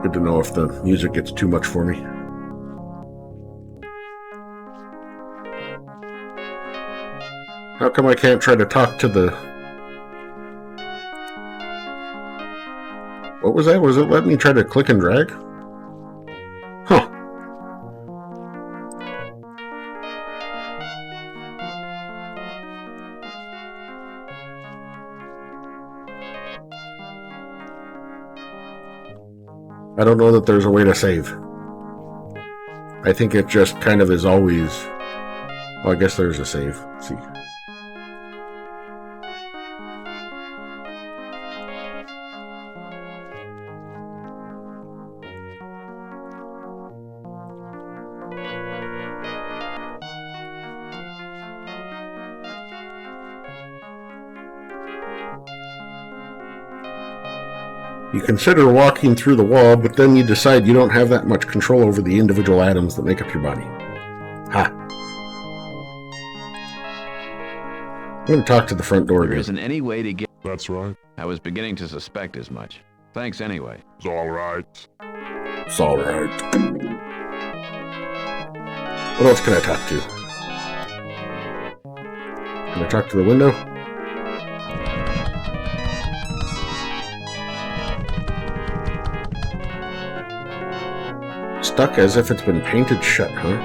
Good to know if the music gets too much for me. How come I can't try to talk to the... What was that? Was it letting me try to click and drag? Huh. I don't know that there's a way to save. I think it just kind of is always... Oh, I guess there's a save. Let's see. You consider walking through the wall, but then you decide you don't have that much control over the individual atoms that make up your body. Ha! I'm going to talk to the front door There again. isn't any way to get... That's right. I was beginning to suspect as much. Thanks anyway. It's all right. It's all right. What else can I talk to? Can I talk to the window? Stuck as if it's been painted shut, huh?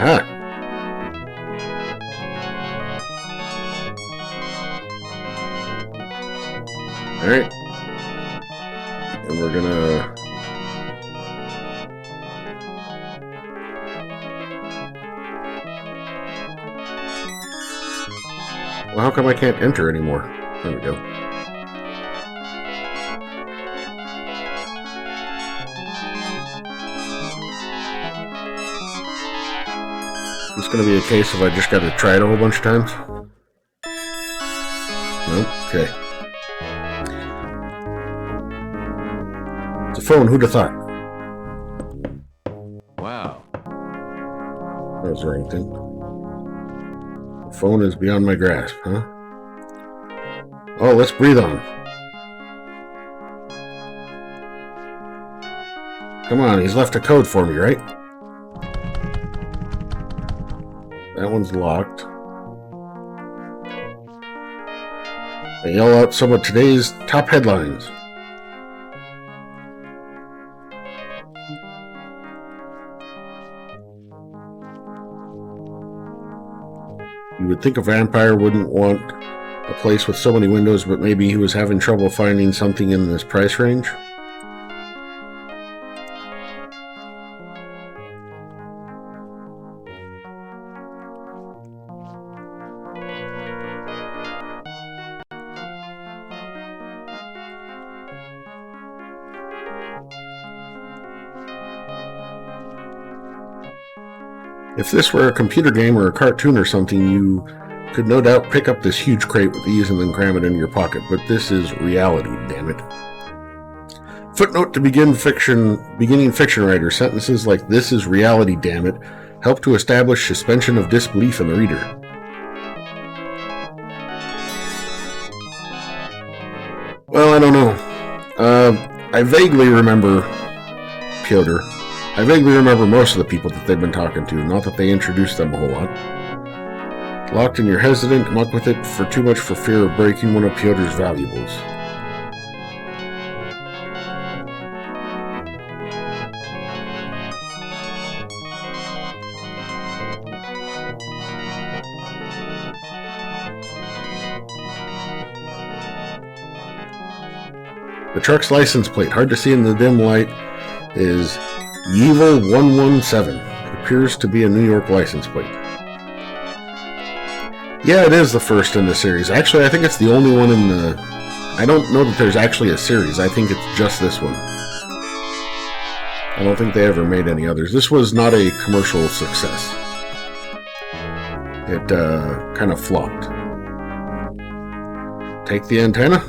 Ah. Alright. And we're gonna... Well, how come I can't enter anymore? There we go. It's going to be a case of I just got to try it a whole bunch of times. Nope. Okay. It's a phone. Who'd have thought? Wow. That was the wrong thing. The phone is beyond my grasp, huh? Oh, let's breathe on. Come on, he's left a code for me, right? That one's locked. I yell out some of today's top headlines. You would think a vampire wouldn't want a place with so many windows, but maybe he was having trouble finding something in this price range. If this were a computer game or a cartoon or something, you could no doubt pick up this huge crate with ease and then cram it into your pocket, but this is reality, damn it. Footnote to beginning fiction writer. Sentences like "this is reality, damn it" help to establish suspension of disbelief in the reader. Well, I don't know. I vaguely remember Piotr. I vaguely remember most of the people that they've been talking to, not that they introduced them a whole lot. Locked and you're hesitant, muck with it for too much for fear of breaking one of Piotr's valuables. The truck's license plate, hard to see in the dim light, is Evil 117. It appears to be a New York license plate. Yeah, it is the first in the series. Actually, I think it's the only one in the... I don't know that there's actually a series. I think it's just this one. I don't think they ever made any others. This was not a commercial success. It kind of flopped. Take the antenna.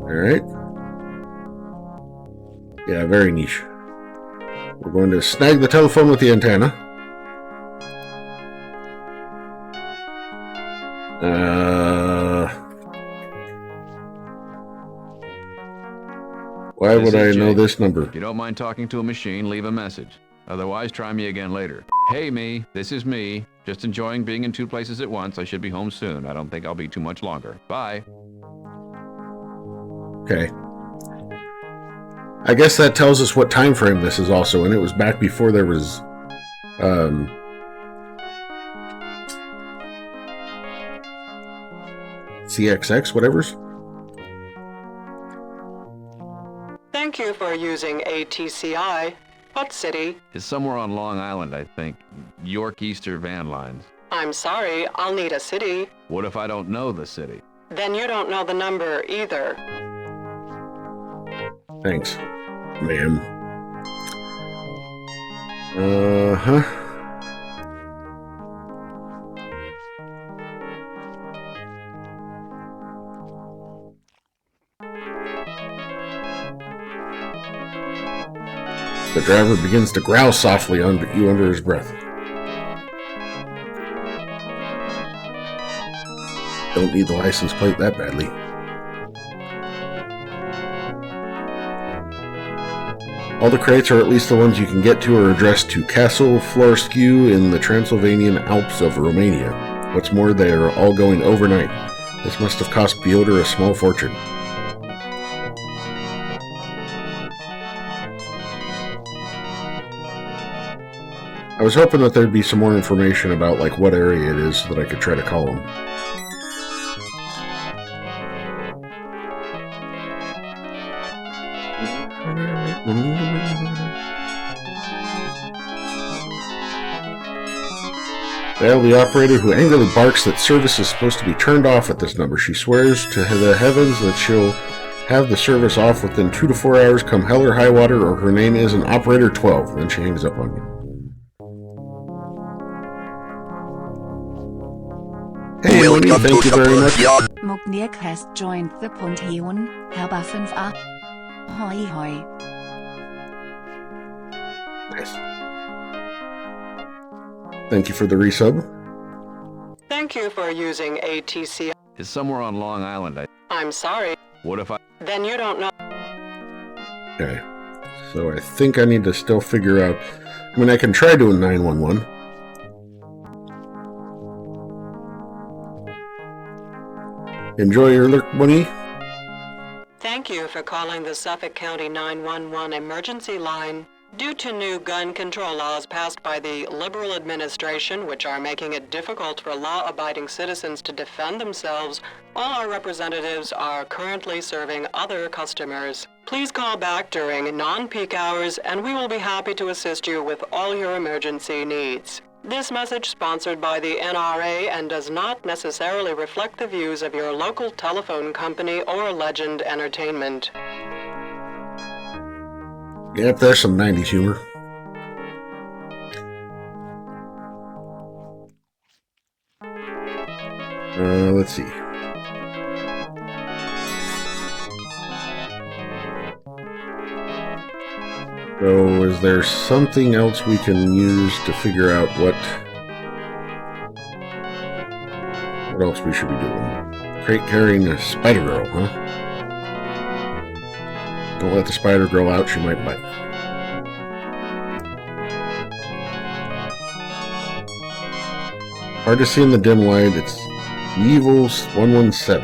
Alright. Yeah, very niche. We're going to snag the telephone with the antenna. Why would I know this number? If you don't mind talking to a machine, leave a message. Otherwise, try me again later. Hey, me. This is me. Just enjoying being in 2 places at once. I should be home soon. I don't think I'll be too much longer. Bye. Okay. I guess that tells us what time frame this is also in. It was back before there was CXX, whatever's. Thank you for using ATCI. What city? It's somewhere on Long Island, I think. York Easter Van Lines. I'm sorry, I'll need a city. What if I don't know the city? Then you don't know the number either. Thanks, ma'am. Uh-huh. The driver begins to growl softly under his breath. Don't need the license plate that badly. All the crates, or at least the ones you can get to, are addressed to Castle Florescu in the Transylvanian Alps of Romania. What's more, they are all going overnight. This must have cost Piotr a small fortune. I was hoping that there'd be some more information about like what area it is so that I could try to call him. Well, the operator who angrily barks that service is supposed to be turned off at this number. She swears to the heavens that she'll have the service off within 2 to 4 hours, come hell or high water, or her name isn't Operator 12. Then she hangs up on me. Hey, Elodie, thank you very much. Mugniak has joined the Ponteon, Herba 5a. Hoi hoi. Nice. Thank you for the resub. Thank you for using ATC. It's somewhere on Long Island. I'm sorry. What if I... Then you don't know. Okay. So I think I need to still figure out... I mean, I can try doing 911. Enjoy your lurk, Bunny. Thank you for calling the Suffolk County 911 emergency line. Due to new gun control laws passed by the Liberal administration, which are making it difficult for law-abiding citizens to defend themselves, all our representatives are currently serving other customers. Please call back during non-peak hours, and we will be happy to assist you with all your emergency needs. This message sponsored by the NRA and does not necessarily reflect the views of your local telephone company or Legend Entertainment. Yep, there's some 90s humor. Let's see. So, is there something else we can use to figure out what else we should be doing? Crate carrying a spider girl, huh? Don't let the spider girl out, she might bite. Hard to see in the dim light, it's Evils 117.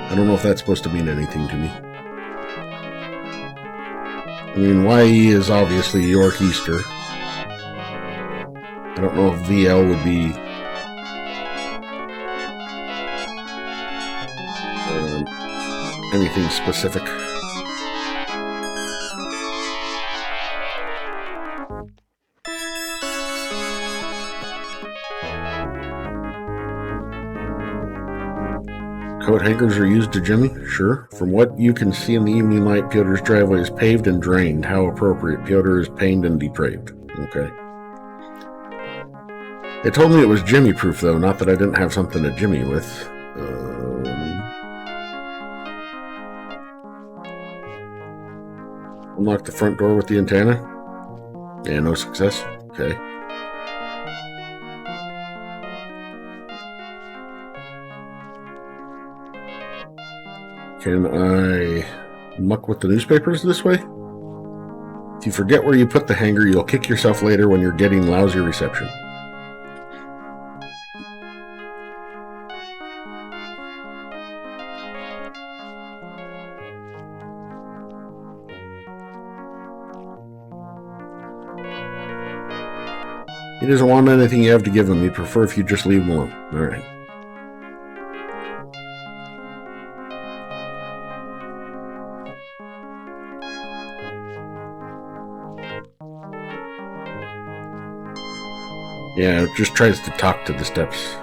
I don't know if that's supposed to mean anything to me. I mean, YE is obviously York Easter. I don't know if VL would be... anything specific. Coat hangers are used to Jimmy? Sure. From what you can see in the evening light, Piotr's driveway is paved and drained. How appropriate. Piotr is pained and depraved. Okay. They told me it was Jimmy proof, though, not that I didn't have something to Jimmy with. Unlock the front door with the antenna? Yeah, no success. Okay. Can I muck with the newspapers this way? If you forget where you put the hanger, you'll kick yourself later when you're getting lousy reception. He doesn't want anything you have to give him. He'd prefer if you just leave him alone. Alright. Yeah, it just tries to talk to the steps.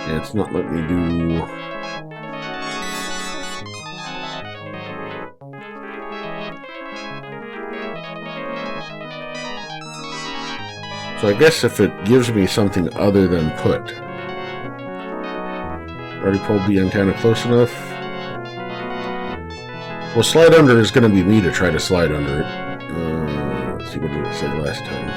Yeah, it's not letting me do... So I guess if it gives me something other than put. Already pulled the antenna close enough. Well, slide under is going to be me to try to slide under it. Let's see, what did it say last time?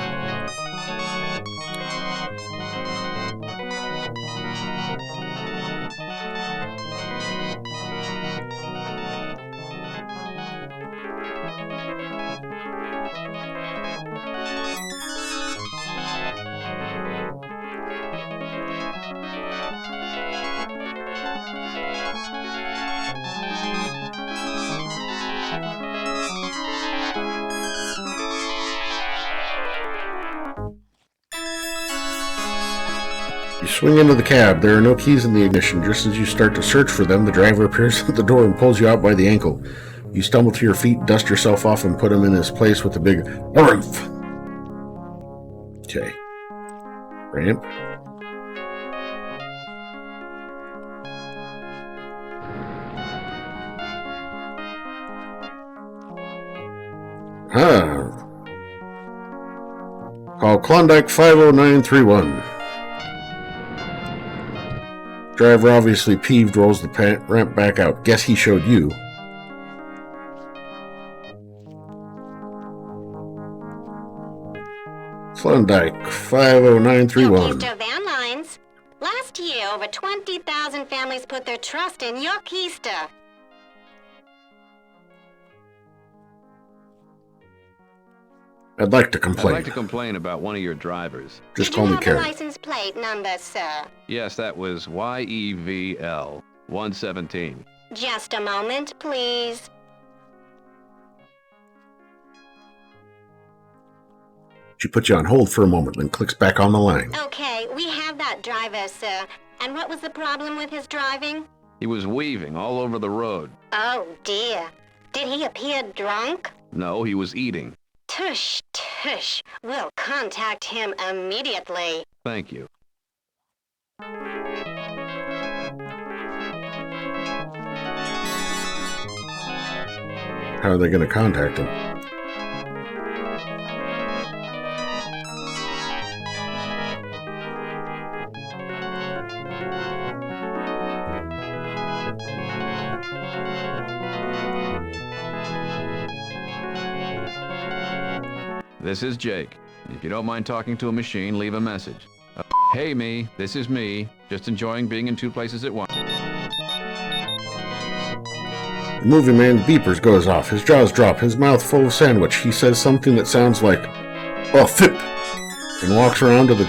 You swing into the cab. There are no keys in the ignition. Just as you start to search for them, the driver appears at the door and pulls you out by the ankle. You stumble to your feet, dust yourself off, and put him in his place with a big "Rumph." Okay. Ramp. Call Klondike 50931. Driver, obviously peeved, rolls the ramp back out. Guess he showed you. Klondike 50931. Your Keister Van Lines. Last year, over 20,000 families put their trust in your Keister. I'd like to complain. I'd like to complain about one of your drivers. Just call me Karen. Did you have the license plate number, sir? Yes, that was YEVL 117. Just a moment, please. She puts you on hold for a moment, then clicks back on the line. Okay, we have that driver, sir. And what was the problem with his driving? He was weaving all over the road. Oh, dear. Did he appear drunk? No, he was eating. Tush, tush. We'll contact him immediately. Thank you. How are they going to contact him? This is Jake. If you don't mind talking to a machine, leave a message. Hey me, this is me. Just enjoying being in two places at once. The movie man beepers goes off. His jaws drop. His mouth full of sandwich. He says something that sounds like, "Oh, fip," and walks around to the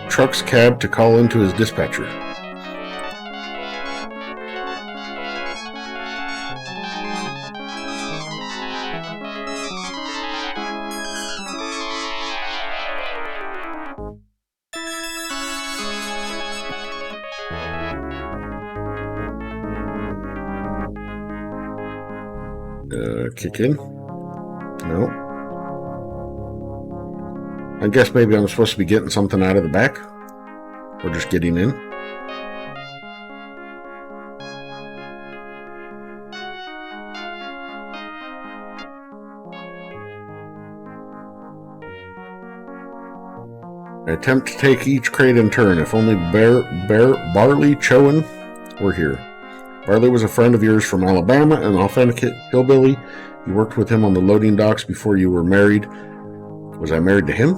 truck's cab to call into his dispatcher. Kick in? No. I guess maybe I'm supposed to be getting something out of the back? Or just getting in? I attempt to take each crate in turn. If only Barley Chowan were here. Barley was a friend of yours from Alabama, an authentic hillbilly. You worked with him on the loading docks before you were married. Was I married to him?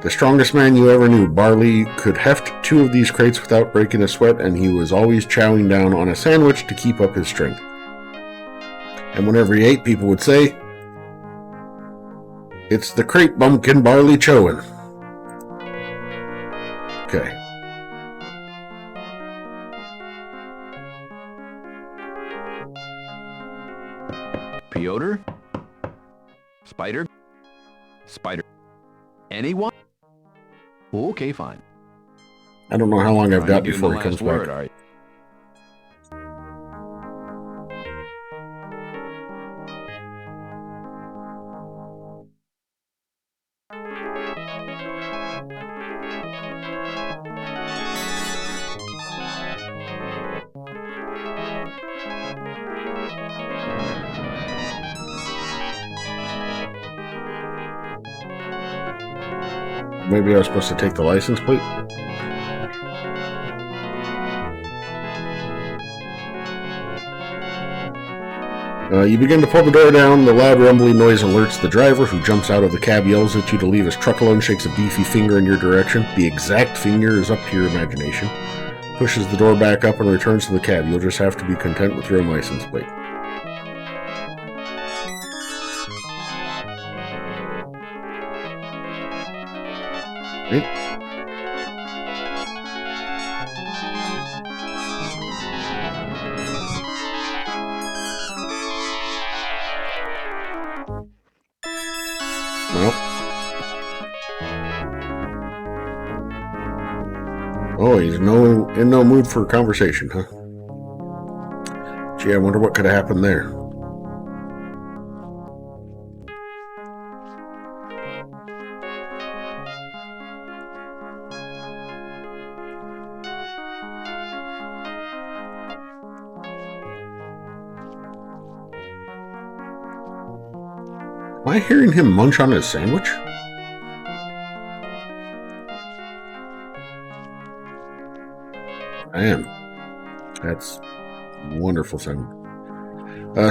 The strongest man you ever knew, Barley could heft 2 of these crates without breaking a sweat, and he was always chowing down on a sandwich to keep up his strength. And whenever he ate, people would say, "It's the crate bumpkin Barley chowin'." Okay. Piotr? Spider? Spider. Anyone? Okay, fine. I don't know how long I've got You before the he comes last word, back. are you? Maybe I was supposed to take the license plate? You begin to pull the door down. The loud rumbling noise alerts the driver, who jumps out of the cab, yells at you to leave his truck alone, shakes a beefy finger in your direction. The exact finger is up to your imagination. Pushes the door back up and returns to the cab. You'll just have to be content with your own license plate. Right? Well. Oh, he's in no mood for a conversation, huh? Gee, I wonder what could have happened there. Am I hearing him munch on his sandwich? I am. That's wonderful sound.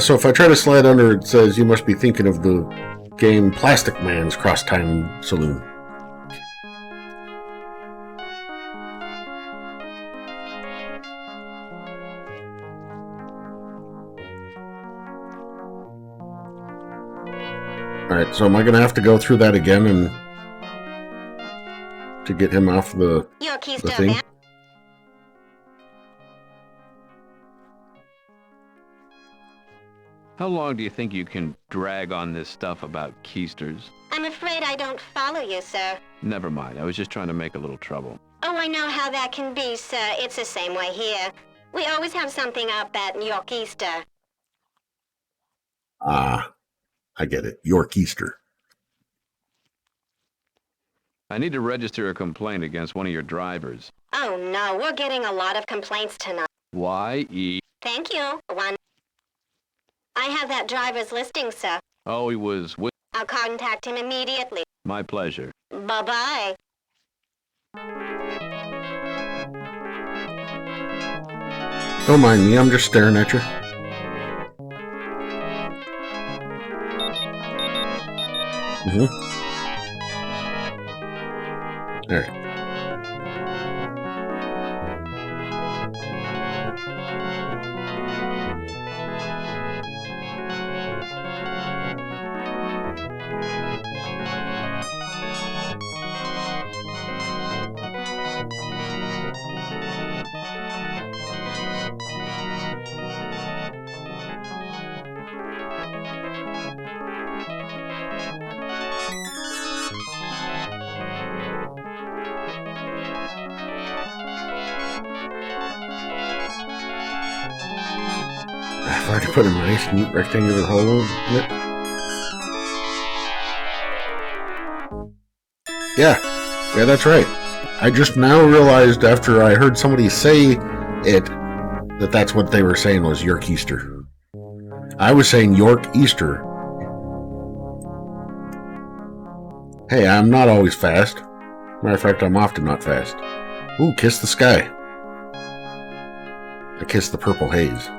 So if I try to slide under, it says you must be thinking of the game Plastic Man's Crosstime Saloon. Alright, so am I going to have to go through that again and to get him off the thing? How long do you think you can drag on this stuff about keisters? I'm afraid I don't follow you, sir. Never mind. I was just trying to make a little trouble. Oh, I know how that can be, sir. It's the same way here. We always have something up at York Easter. Ah, I get it. York Easter. I need to register a complaint against one of your drivers. Oh, no. We're getting a lot of complaints tonight. Y-E... Thank you. One. I have that driver's listing, sir. Oh, he was with... I'll contact him immediately. My pleasure. Bye-bye. Don't mind me, I'm just staring at you. Alright. I've already put a nice, neat rectangular hole in it. Yeah, that's right. I just now realized after I heard somebody say it that that's what they were saying was York Easter. I was saying York Easter. Hey, I'm not always fast. Matter of fact, I'm often not fast. Ooh, kiss the sky. I kiss the purple haze.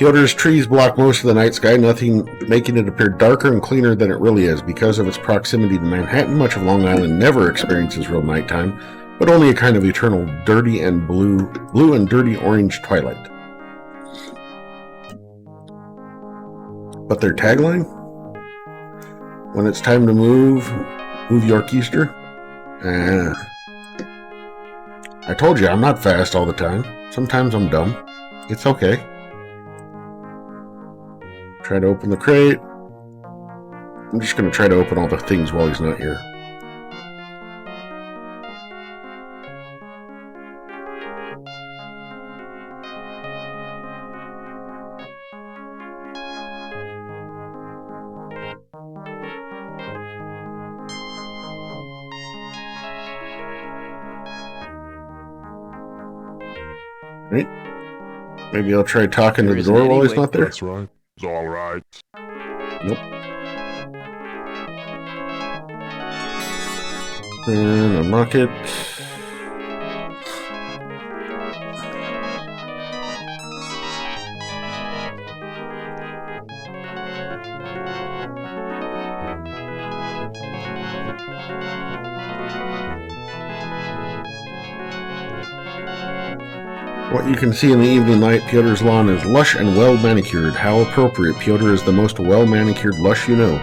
Pyotr's trees block most of the night sky, nothing making it appear darker and cleaner than it really is. Because of its proximity to Manhattan, much of Long Island never experiences real nighttime, but only a kind of eternal dirty and blue and dirty orange twilight. But their tagline? When it's time to move Yorkeaster? I told you I'm not fast all the time. Sometimes I'm dumb. It's okay. Try to open the crate. I'm just going to try to open all the things while he's not here. Right. Maybe I'll try talking to the door while he's not there. That's right. It's all right. Nope. And unlock it. What you can see in the evening light, Pyotr's lawn is lush and well manicured. How appropriate. Pyotr is the most well manicured lush you know.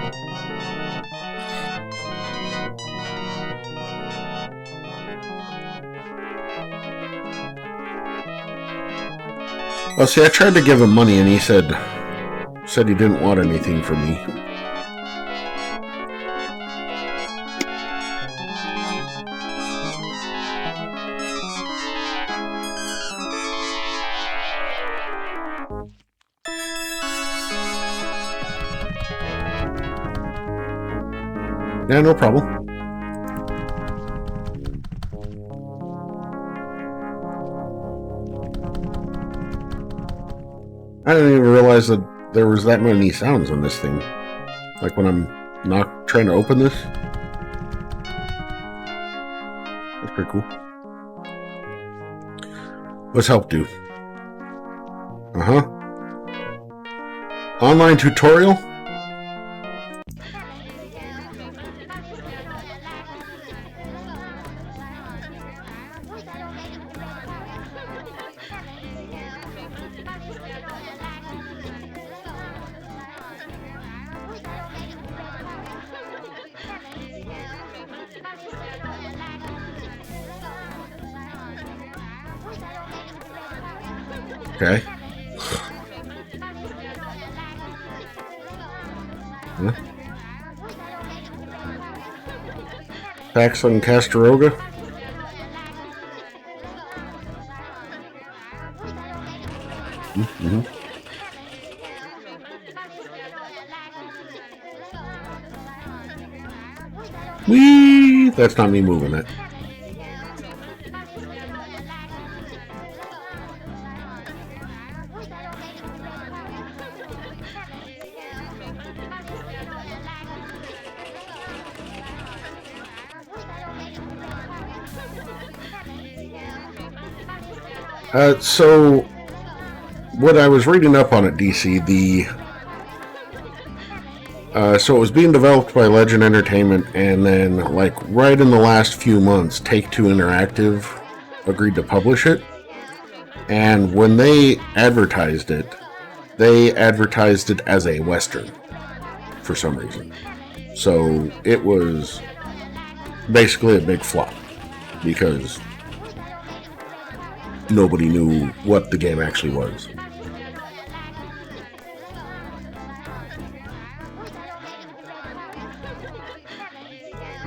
Well, see, I tried to give him money and he said he didn't want anything from me. Yeah, no problem. I didn't even realize that there was that many sounds on this thing. Like when I'm not trying to open this. That's pretty cool. What's help do? Uh-huh. Online tutorial? Okay. Huh? Pax on Castaroga. Mm-hmm. Whee! That's not me moving it. So, what I was reading up on at DC, so it was being developed by Legend Entertainment, and then, like, right in the last few months, Take-Two Interactive agreed to publish it. And when they advertised it as a Western, for some reason. So, it was basically a big flop, because nobody knew what the game actually was.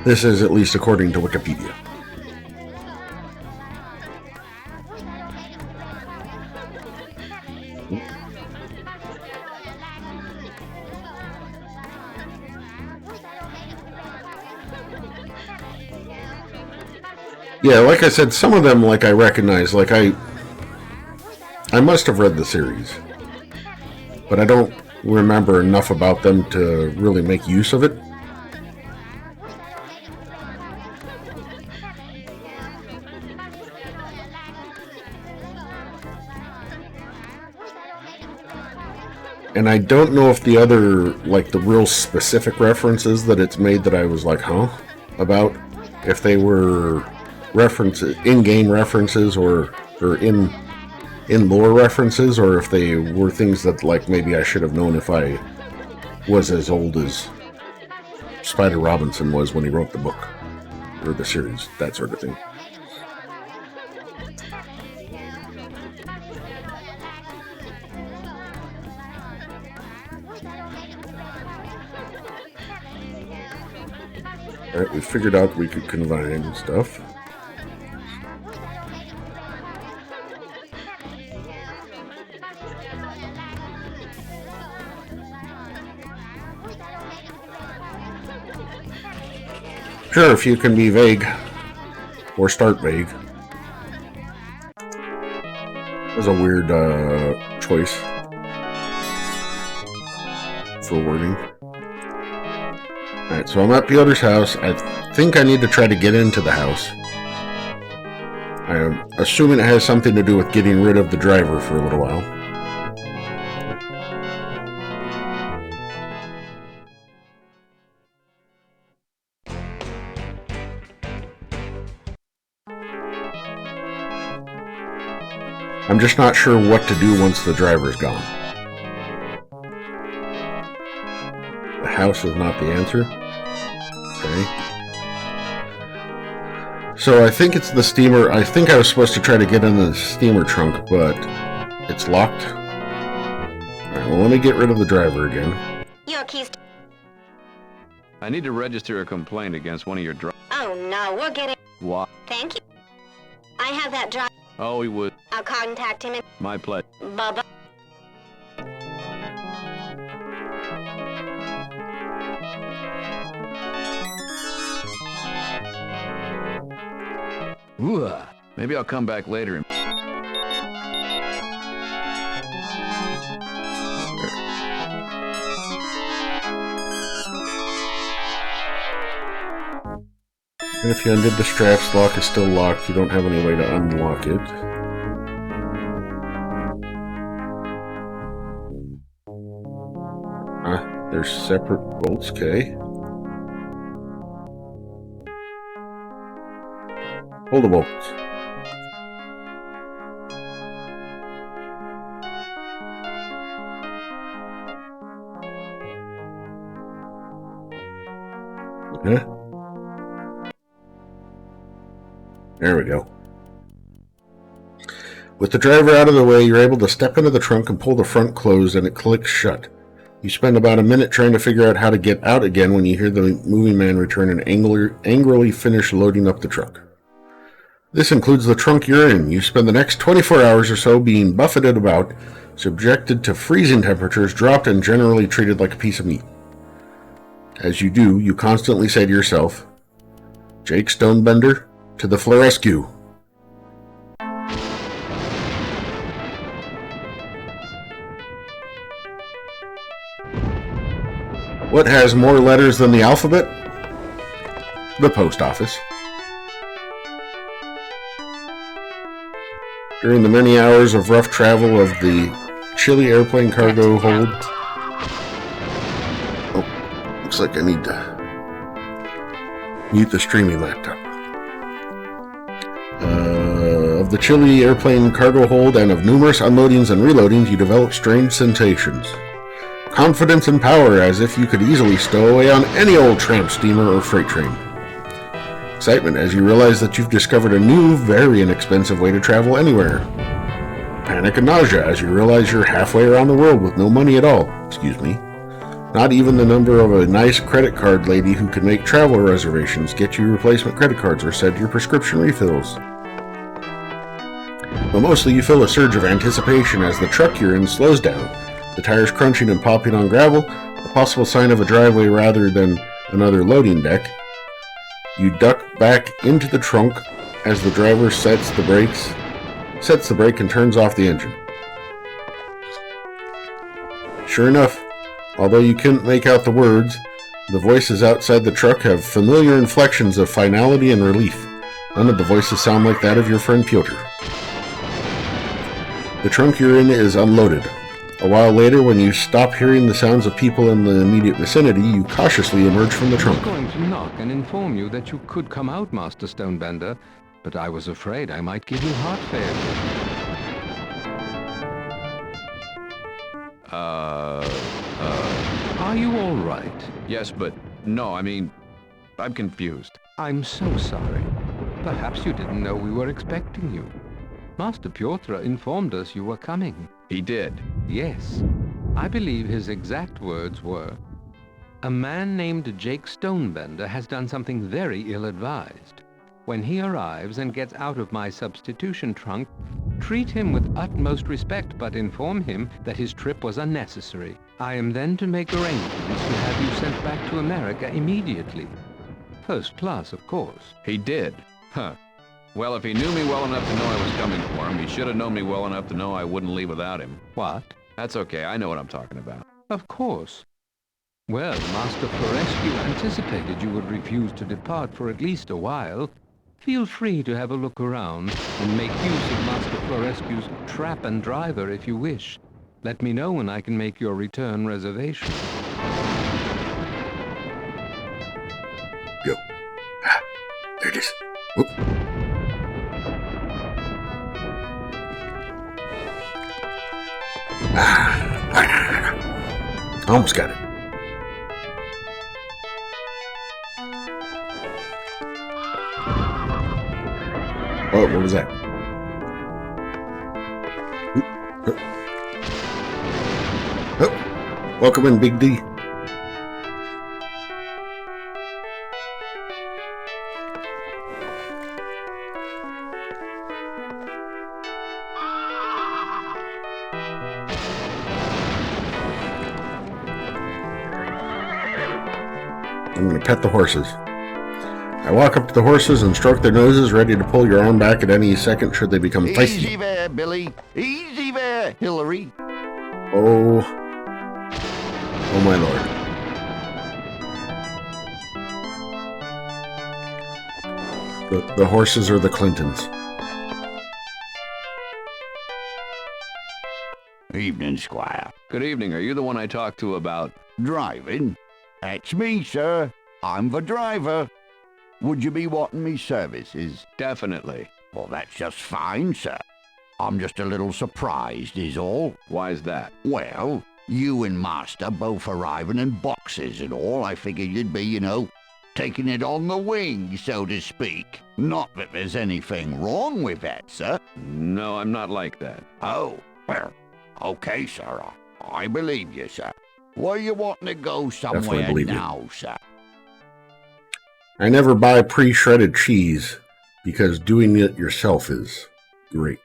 This is at least according to Wikipedia. Yeah, like I said, some of them, like, I recognize, like, I must have read the series, but I don't remember enough about them to really make use of it. And I don't know if the other, like the real specific references that it's made that I was like, huh? About, if they were references, in-game references or in lore references, or if they were things that like maybe I should have known if I was as old as Spider Robinson was when he wrote the book or the series, that sort of thing. Alright, we figured out we could combine stuff. Sure, if you can be vague, or start vague. That was a weird choice for wording. Alright, so I'm at Piotr's house. I think I need to try to get into the house. I'm assuming it has something to do with getting rid of the driver for a little while. I'm just not sure what to do once the driver's gone. The house is not the answer. Okay. So I think it's the steamer. I think I was supposed to try to get in the steamer trunk, but it's locked. Alright, well, let me get rid of the driver again. Your keys. I need to register a complaint against one of your drivers. Oh no, we'll get it. What? Thank you. I have that driver. Oh, he would. I'll contact him. My pleasure. Bye-bye. Ooh, maybe I'll come back later and... And if you undid the straps, the lock is still locked. You don't have any way to unlock it. Ah, there's separate bolts, okay. Pull the bolts. Huh? There we go. With the driver out of the way, you're able to step into the trunk and pull the front closed, and it clicks shut. You spend about a minute trying to figure out how to get out again when you hear the moving man return and angrily finish loading up the truck. This includes the trunk you're in. You spend the next 24 hours or so being buffeted about, subjected to freezing temperatures, dropped, and generally treated like a piece of meat. As you do, you constantly say to yourself, Jake Stonebender, to the Florescue. What has more letters than the alphabet? The post office. During the many hours of rough travel of the chilly airplane cargo hold... Oh, looks like I need to mute the streaming laptop. Of the chilly airplane cargo hold and of numerous unloadings and reloadings, you develop strange sensations. Confidence and power, as if you could easily stow away on any old tramp steamer or freight train. Excitement, as you realize that you've discovered a new, very inexpensive way to travel anywhere. Panic and nausea, as you realize you're halfway around the world with no money at all. Excuse me. Not even the number of a nice credit card lady who can make travel reservations, get you replacement credit cards, or send your prescription refills. But mostly you feel a surge of anticipation as the truck you're in slows down, the tires crunching and popping on gravel, a possible sign of a driveway rather than another loading deck. You duck back into the trunk as the driver sets the brake and turns off the engine. Sure enough, although you couldn't make out the words, the voices outside the truck have familiar inflections of finality and relief. None of the voices sound like that of your friend Piotr. The trunk you're in is unloaded. A while later, when you stop hearing the sounds of people in the immediate vicinity, you cautiously emerge from the I trunk. was going to knock and inform you that you could come out, Master Stonebender, but I was afraid I might give you heart failure. Are you all right? Yes, but no, I mean, I'm confused. I'm so sorry. Perhaps you didn't know we were expecting you. Master Piotr informed us you were coming. He did? Yes. I believe his exact words were, "A man named Jake Stonebender has done something very ill-advised. When he arrives and gets out of my substitution trunk, treat him with utmost respect, but inform him that his trip was unnecessary. I am then to make arrangements to have you sent back to America immediately. First class, of course." He did? Huh. Well, if he knew me well enough to know I was coming for him, he should have known me well enough to know I wouldn't leave without him. What? That's okay, I know what I'm talking about. Of course. Well, Master Florescu anticipated you would refuse to depart for at least a while. Feel free to have a look around and make use of Master Florescu's trap and driver if you wish. Let me know when I can make your return reservation. Go. Ah, there it is. Whoop. Almost got it. Oh, what was that? Oh, welcome in, Big D. I'm going to pet the horses. I walk up to the horses and stroke their noses, ready to pull your arm back at any second should they become feisty. Easy there, Billy. Easy there, Hillary. Oh my lord. The horses are the Clintons. Evening, Squire. Good evening. Are you the one I talked to about driving? That's me, sir. I'm the driver. Would you be wanting me services? Definitely. Well, that's just fine, sir. I'm just a little surprised, is all. Why's that? Well, you and Master both arriving in boxes and all. I figured you'd be, taking it on the wing, so to speak. Not that there's anything wrong with that, sir. No, I'm not like that. Oh, well, okay, sir. I believe you, sir. Where you wanting to go somewhere now, sir? I never buy pre-shredded cheese because doing it yourself is great.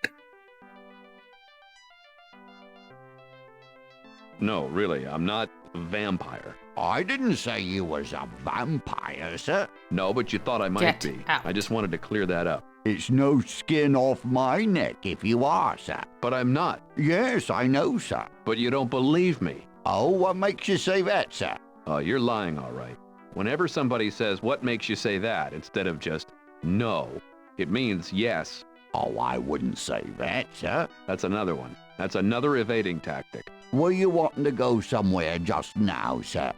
No, really, I'm not a vampire. I didn't say you was a vampire, sir. No, but you thought I might be. I just wanted to clear that up. It's no skin off my neck if you are, sir. But I'm not. Yes, I know, sir. But you don't believe me. Oh, what makes you say that, sir? Oh, you're lying, all right. Whenever somebody says, "What makes you say that?" instead of just "no," it means yes. Oh, I wouldn't say that, sir. That's another one. That's another evading tactic. Were you wanting to go somewhere just now, sir?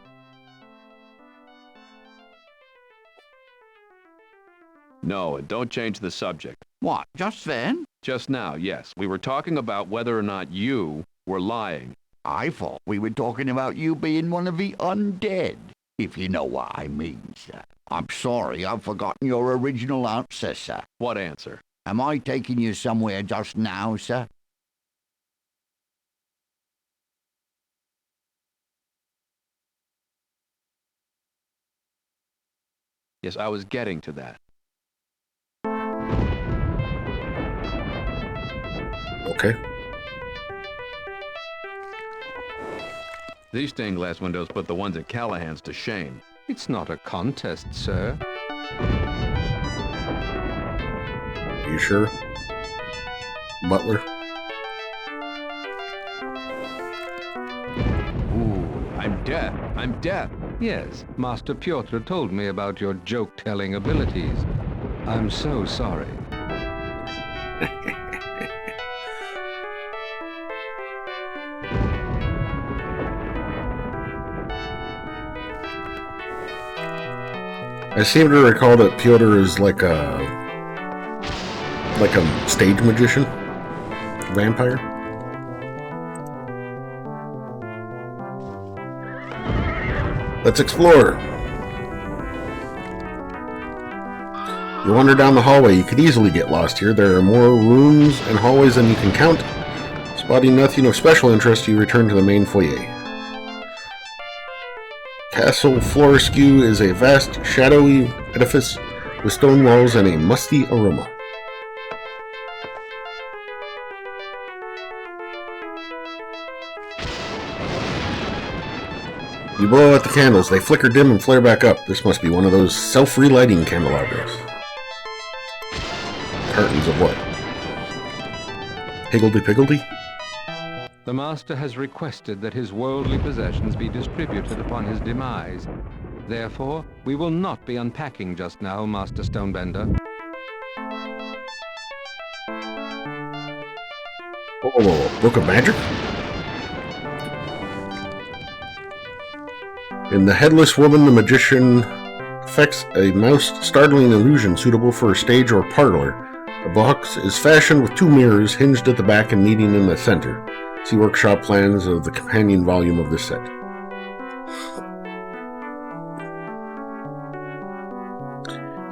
No, and don't change the subject. What, just then? Just now, yes. We were talking about whether or not you were lying. I thought we were talking about you being one of the undead, if you know what I mean, sir. I'm sorry, I've forgotten your original answer, sir. What answer? Am I taking you somewhere just now, sir? Yes, I was getting to that. Okay. These stained glass windows put the ones at Callahan's to shame. It's not a contest, sir. Are you sure, Butler? Ooh, I'm deaf. I'm deaf. Yes, Master Piotr told me about your joke-telling abilities. I'm so sorry. I seem to recall that Piotr is like a stage magician, vampire. Let's explore. You wander down the hallway. You could easily get lost here. There are more rooms and hallways than you can count. Spotting nothing of special interest, you return to the main foyer. Castle Florescu is a vast, shadowy edifice with stone walls and a musty aroma. You blow out the candles. They flicker dim and flare back up. This must be one of those self-relighting candelabras. Cartons of what? Higgledy-piggledy? The Master has requested that his worldly possessions be distributed upon his demise. Therefore, we will not be unpacking just now, Master Stonebender. Oh, Book of Magic? In The Headless Woman, the magician effects a most startling illusion suitable for a stage or parlor. The box is fashioned with two mirrors hinged at the back and meeting in the center. See workshop plans of the companion volume of this set.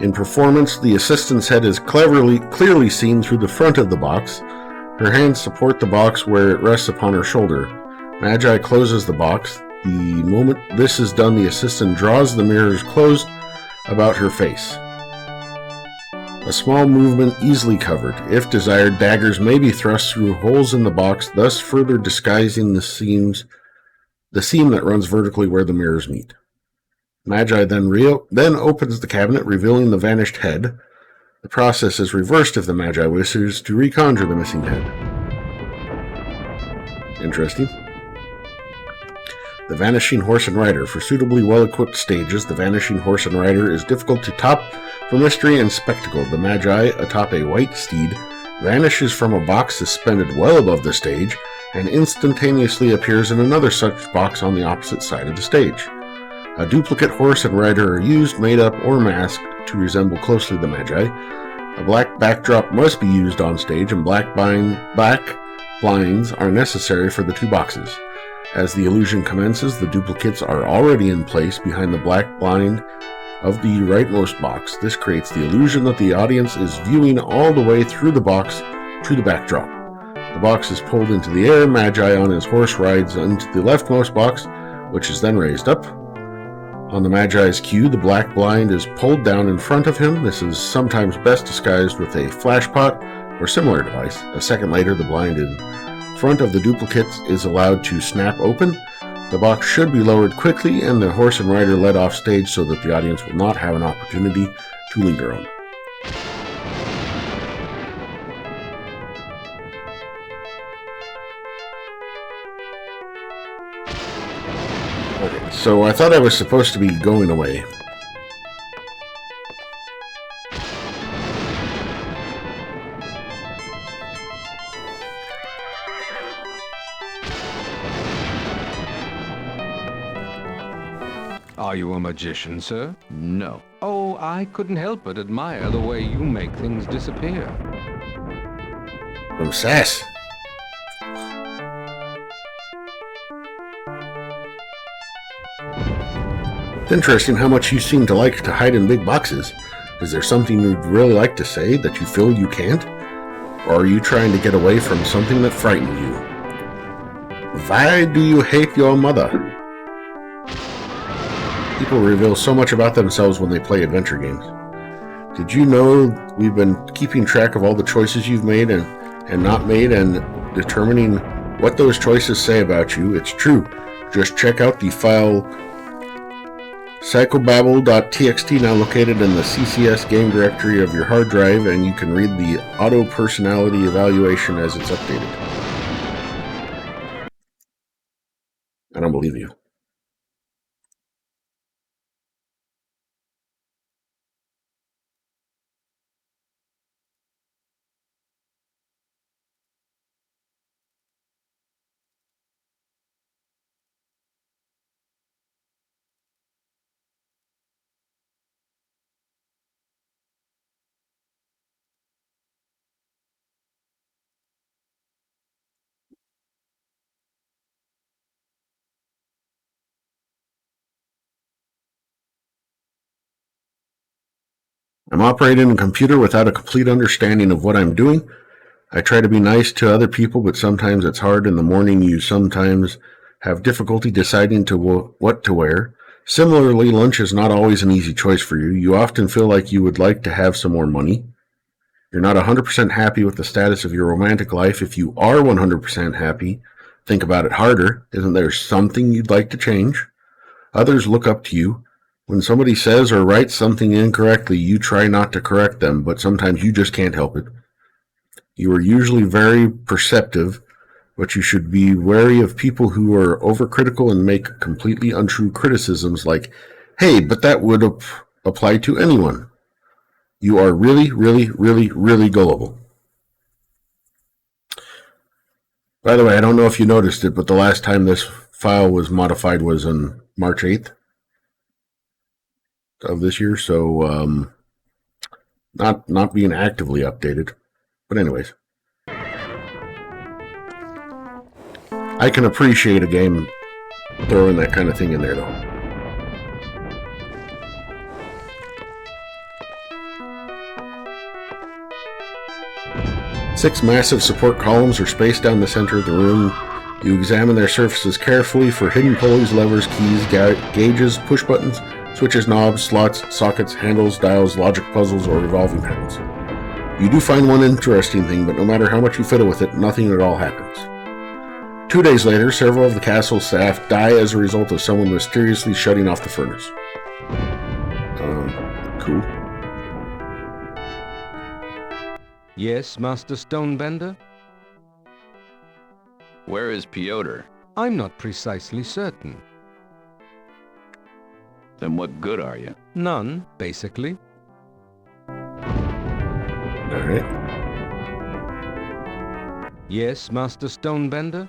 In performance, the assistant's head is clearly seen through the front of the box. Her hands support the box where it rests upon her shoulder. Magi closes the box. The moment this is done, the assistant draws the mirrors closed about her face. A small movement easily covered. If desired, daggers may be thrust through holes in the box, thus further disguising the seam that runs vertically where the mirrors meet. Magi then opens the cabinet, revealing the vanished head. The process is reversed if the Magi wishes to reconjure the missing head. Interesting. The Vanishing Horse and Rider. For suitably well-equipped stages, the Vanishing Horse and Rider is difficult to top for mystery and spectacle. The Magi, atop a white steed, vanishes from a box suspended well above the stage and instantaneously appears in another such box on the opposite side of the stage. A duplicate horse and rider are used, made up, or masked to resemble closely the Magi. A black backdrop must be used on stage, and black blinds are necessary for the two boxes. As the illusion commences, the duplicates are already in place behind the black blind of the rightmost box. This creates the illusion that the audience is viewing all the way through the box to the backdrop. The box is pulled into the air. Magi on his horse rides into the leftmost box, which is then raised up. On the Magi's cue, the black blind is pulled down in front of him. This is sometimes best disguised with a flashpot or similar device. A second later, the blind in front of the duplicates is allowed to snap open. The box should be lowered quickly and the horse and rider led off stage so that the audience will not have an opportunity to linger on. Okay, so I thought I was supposed to be going away. Are you a magician, sir? No. Oh, I couldn't help but admire the way you make things disappear. Some sass. It's interesting how much you seem to like to hide in big boxes. Is there something you'd really like to say that you feel you can't? Or are you trying to get away from something that frightened you? Why do you hate your mother? People reveal so much about themselves when they play adventure games. Did you know we've been keeping track of all the choices you've made and not made and determining what those choices say about you? It's true. Just check out the file psychobabble.txt, now located in the CCS game directory of your hard drive, and you can read the auto personality evaluation as it's updated. I don't believe you. I'm operating a computer without a complete understanding of what I'm doing. I try to be nice to other people, but sometimes it's hard. In the morning, you sometimes have difficulty deciding what to wear. Similarly, lunch is not always an easy choice for you. You often feel like you would like to have some more money. You're not 100% happy with the status of your romantic life. If you are 100% happy, think about it harder. Isn't there something you'd like to change? Others look up to you. When somebody says or writes something incorrectly, you try not to correct them, but sometimes you just can't help it. You are usually very perceptive, but you should be wary of people who are overcritical and make completely untrue criticisms like, hey, but that would apply to anyone. You are really, really, really, really gullible. By the way, I don't know if you noticed it, but the last time this file was modified was on March 8th of this year, so not being actively updated. But anyways, I can appreciate a game throwing that kind of thing in there, though. Six massive support columns are spaced down the center of the room. You examine their surfaces carefully for hidden pulleys, levers, keys, gauges, push buttons, switches, knobs, slots, sockets, handles, dials, logic puzzles, or revolving panels. You do find one interesting thing, but no matter how much you fiddle with it, nothing at all happens. 2 days later, several of the castle staff die as a result of someone mysteriously shutting off the furnace. Cool. Yes, Master Stonebender? Where is Piotr? I'm not precisely certain. Then what good are you? None, basically. All right. Yes, Master Stonebender?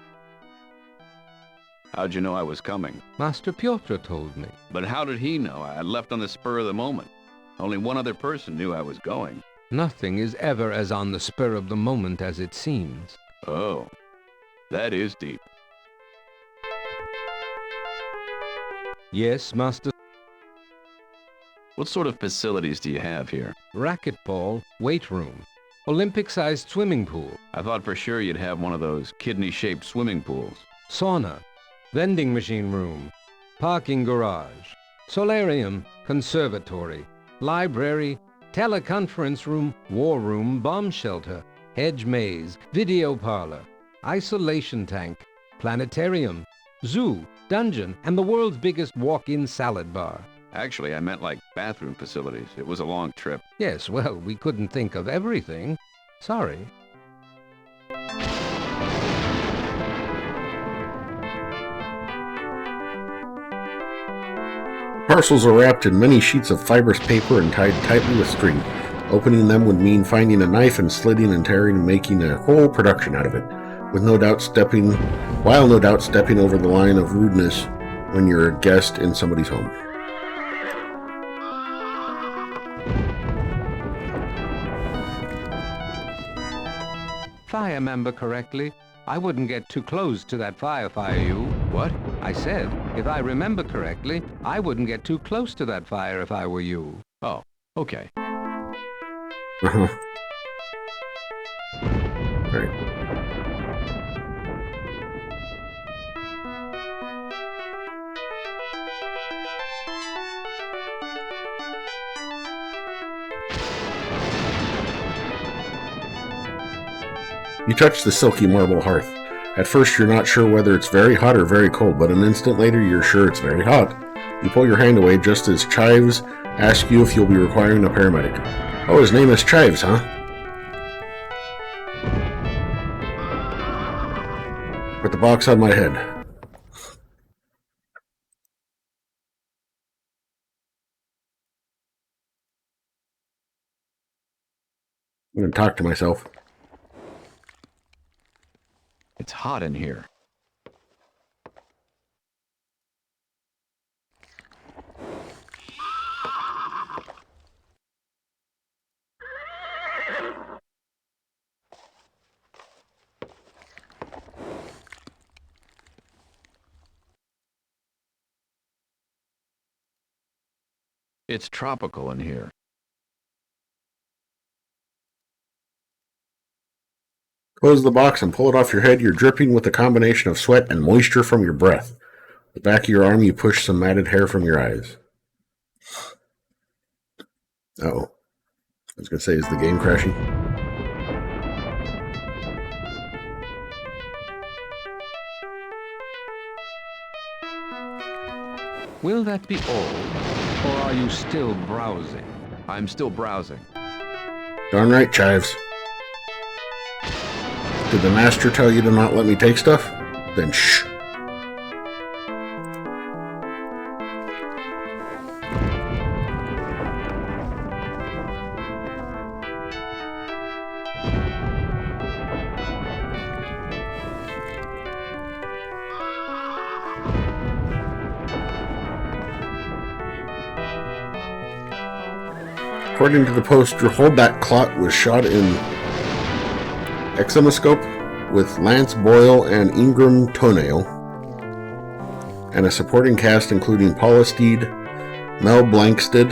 How'd you know I was coming? Master Piotr told me. But how did he know? I left on the spur of the moment. Only one other person knew I was going. Nothing is ever as on the spur of the moment as it seems. Oh, that is deep. Yes, Master. What sort of facilities do you have here? Racquetball, weight room, Olympic-sized swimming pool. I thought for sure you'd have one of those kidney-shaped swimming pools. Sauna, vending machine room, parking garage, solarium, conservatory, library, teleconference room, war room, bomb shelter, hedge maze, video parlor, isolation tank, planetarium, zoo, dungeon, and the world's biggest walk-in salad bar. Actually, I meant like bathroom facilities. It was a long trip. Yes, well, we couldn't think of everything. Sorry. Parcels are wrapped in many sheets of fibrous paper and tied tightly with string. Opening them would mean finding a knife and slitting and tearing and making a whole production out of it, with no doubt stepping over the line of rudeness when you're a guest in somebody's home. If I remember correctly, I wouldn't get too close to that fire, you. What? I said, if I remember correctly, I wouldn't get too close to that fire if I were you. Oh, okay. Uh-huh. Right. You touch the silky marble hearth. At first you're not sure whether it's very hot or very cold, but an instant later you're sure it's very hot. You pull your hand away just as Chives asks you if you'll be requiring a paramedic. Oh, his name is Chives, huh? Put the box on my head. I'm going to talk to myself. It's hot in here. It's tropical in here. Close the box and pull it off your head. You're dripping with a combination of sweat and moisture from your breath. The back of your arm, you push some matted hair from your eyes. Uh-oh. I was going to say, is the game crashing? Will that be all? Or are you still browsing? I'm still browsing. Darn right, Chives. Did the master tell you to not let me take stuff? Then shh. According to the poster, Hold That Clot was shot in Exemascope with Lance Boyle and Ingram Toenail, and a supporting cast including Paula Steed, Mel Blankstead,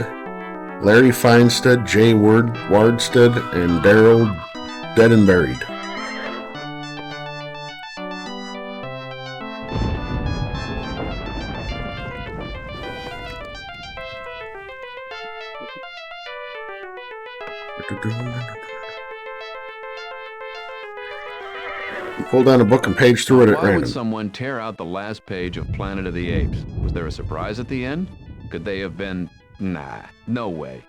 Larry Feinstead, Jay Wardstead, and Daryl Dead and Buried. You pull down a book and page through it at Why random. would someone tear out the last page of Planet of the Apes? Was there a surprise at the end? Could they have been... Nah, no way.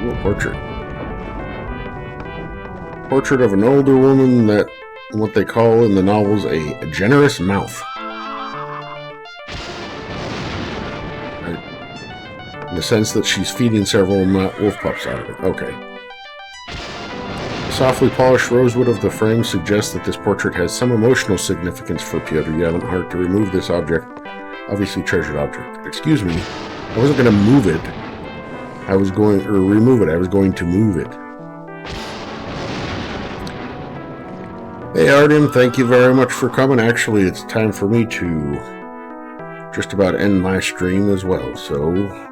Ooh, a portrait. Portrait of an older woman that, what they call in the novels, a generous mouth. In the sense that she's feeding several wolf pups out of it. Okay. The softly polished rosewood of the frame suggests that this portrait has some emotional significance for Piotr Yellenhart to remove this object, obviously treasured object. Excuse me, I wasn't going to move it. I was going, or remove it, I was going to move it. Hey Arden, thank you very much for coming. Actually, it's time for me to just about end my stream as well, so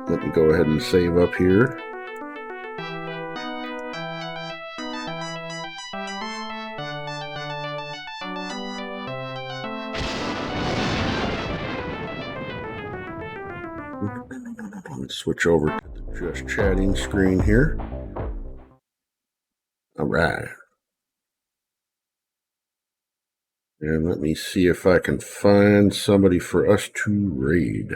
let me go ahead and save up here. Let's switch over to the just chatting screen here. Alright. And let me see if I can find somebody for us to raid.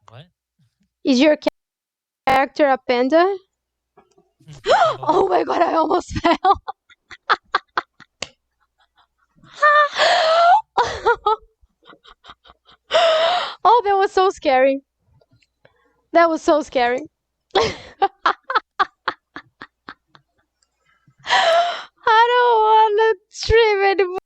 What? Is your character a panda? Oh my god, I almost fell. Oh, that was so scary. That was so scary. I don't want to stream anymore.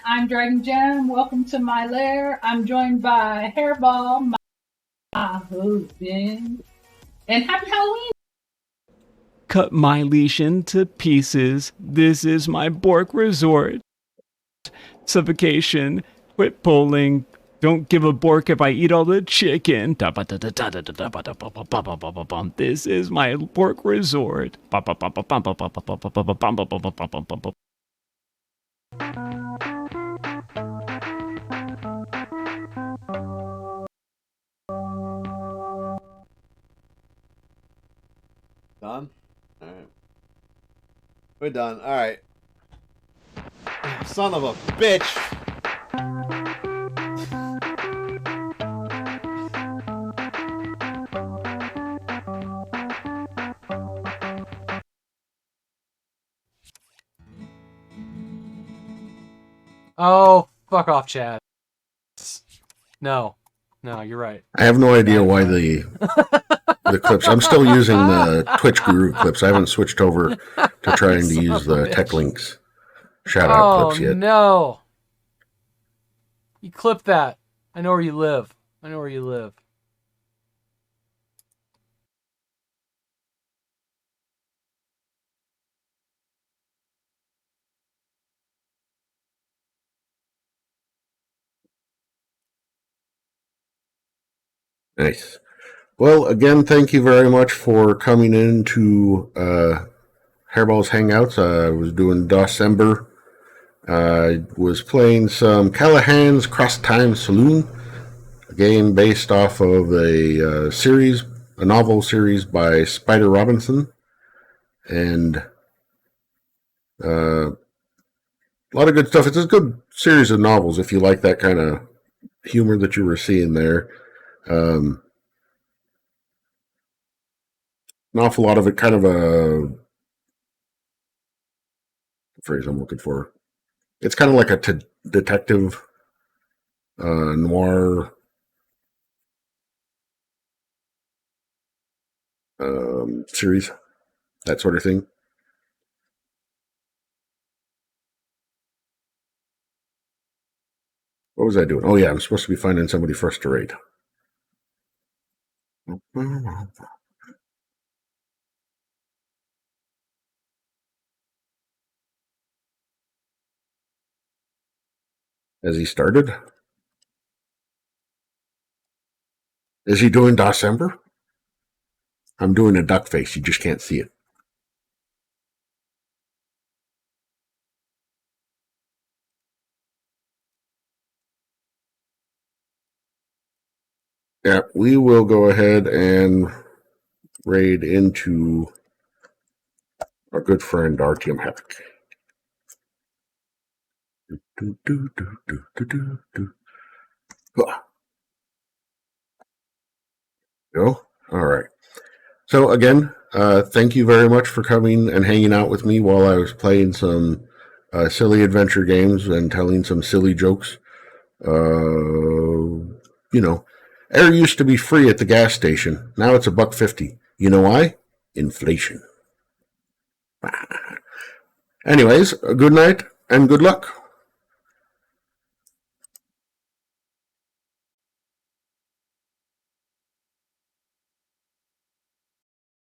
I'm Dragon Jam. Welcome to my lair. I'm joined by HerrBawl, my husband, and happy Halloween. Cut my leash into pieces. This is my Bork resort. Suffocation. Quit pulling. Don't give a bork if I eat all the chicken. This is my Bork resort. Done? Alright. We're done. Alright. Son of a bitch! Oh, fuck off, Chad. No. No, you're right. I have no idea why the clips. I'm still using the Twitch Guru clips. I haven't switched over to trying to use the Tech Links shout out clips yet. No. You clip that. I know where you live. I know where you live. Nice. Well, again, thank you very much for coming in to HerrBawl's Hangouts. I was doing December. I was playing some Callahan's Crosstime Saloon, a game based off of a novel series by Spider Robinson. And a lot of good stuff. It's a good series of novels if you like that kind of humor that you were seeing there. An awful lot of it kind of a phrase I'm looking for. It's kind of like a detective noir series, that sort of thing. What was I doing? Oh yeah, I'm supposed to be finding somebody for us to raid. Has he started? Is he doing December? I'm doing a duck face. You just can't see it. Yeah, we will go ahead and raid into our good friend Artyom Havoc. Go. All right. So again, thank you very much for coming and hanging out with me while I was playing some silly adventure games and telling some silly jokes. Air used to be free at the gas station. Now it's $1.50. You know why? Inflation. Anyways, good night and good luck.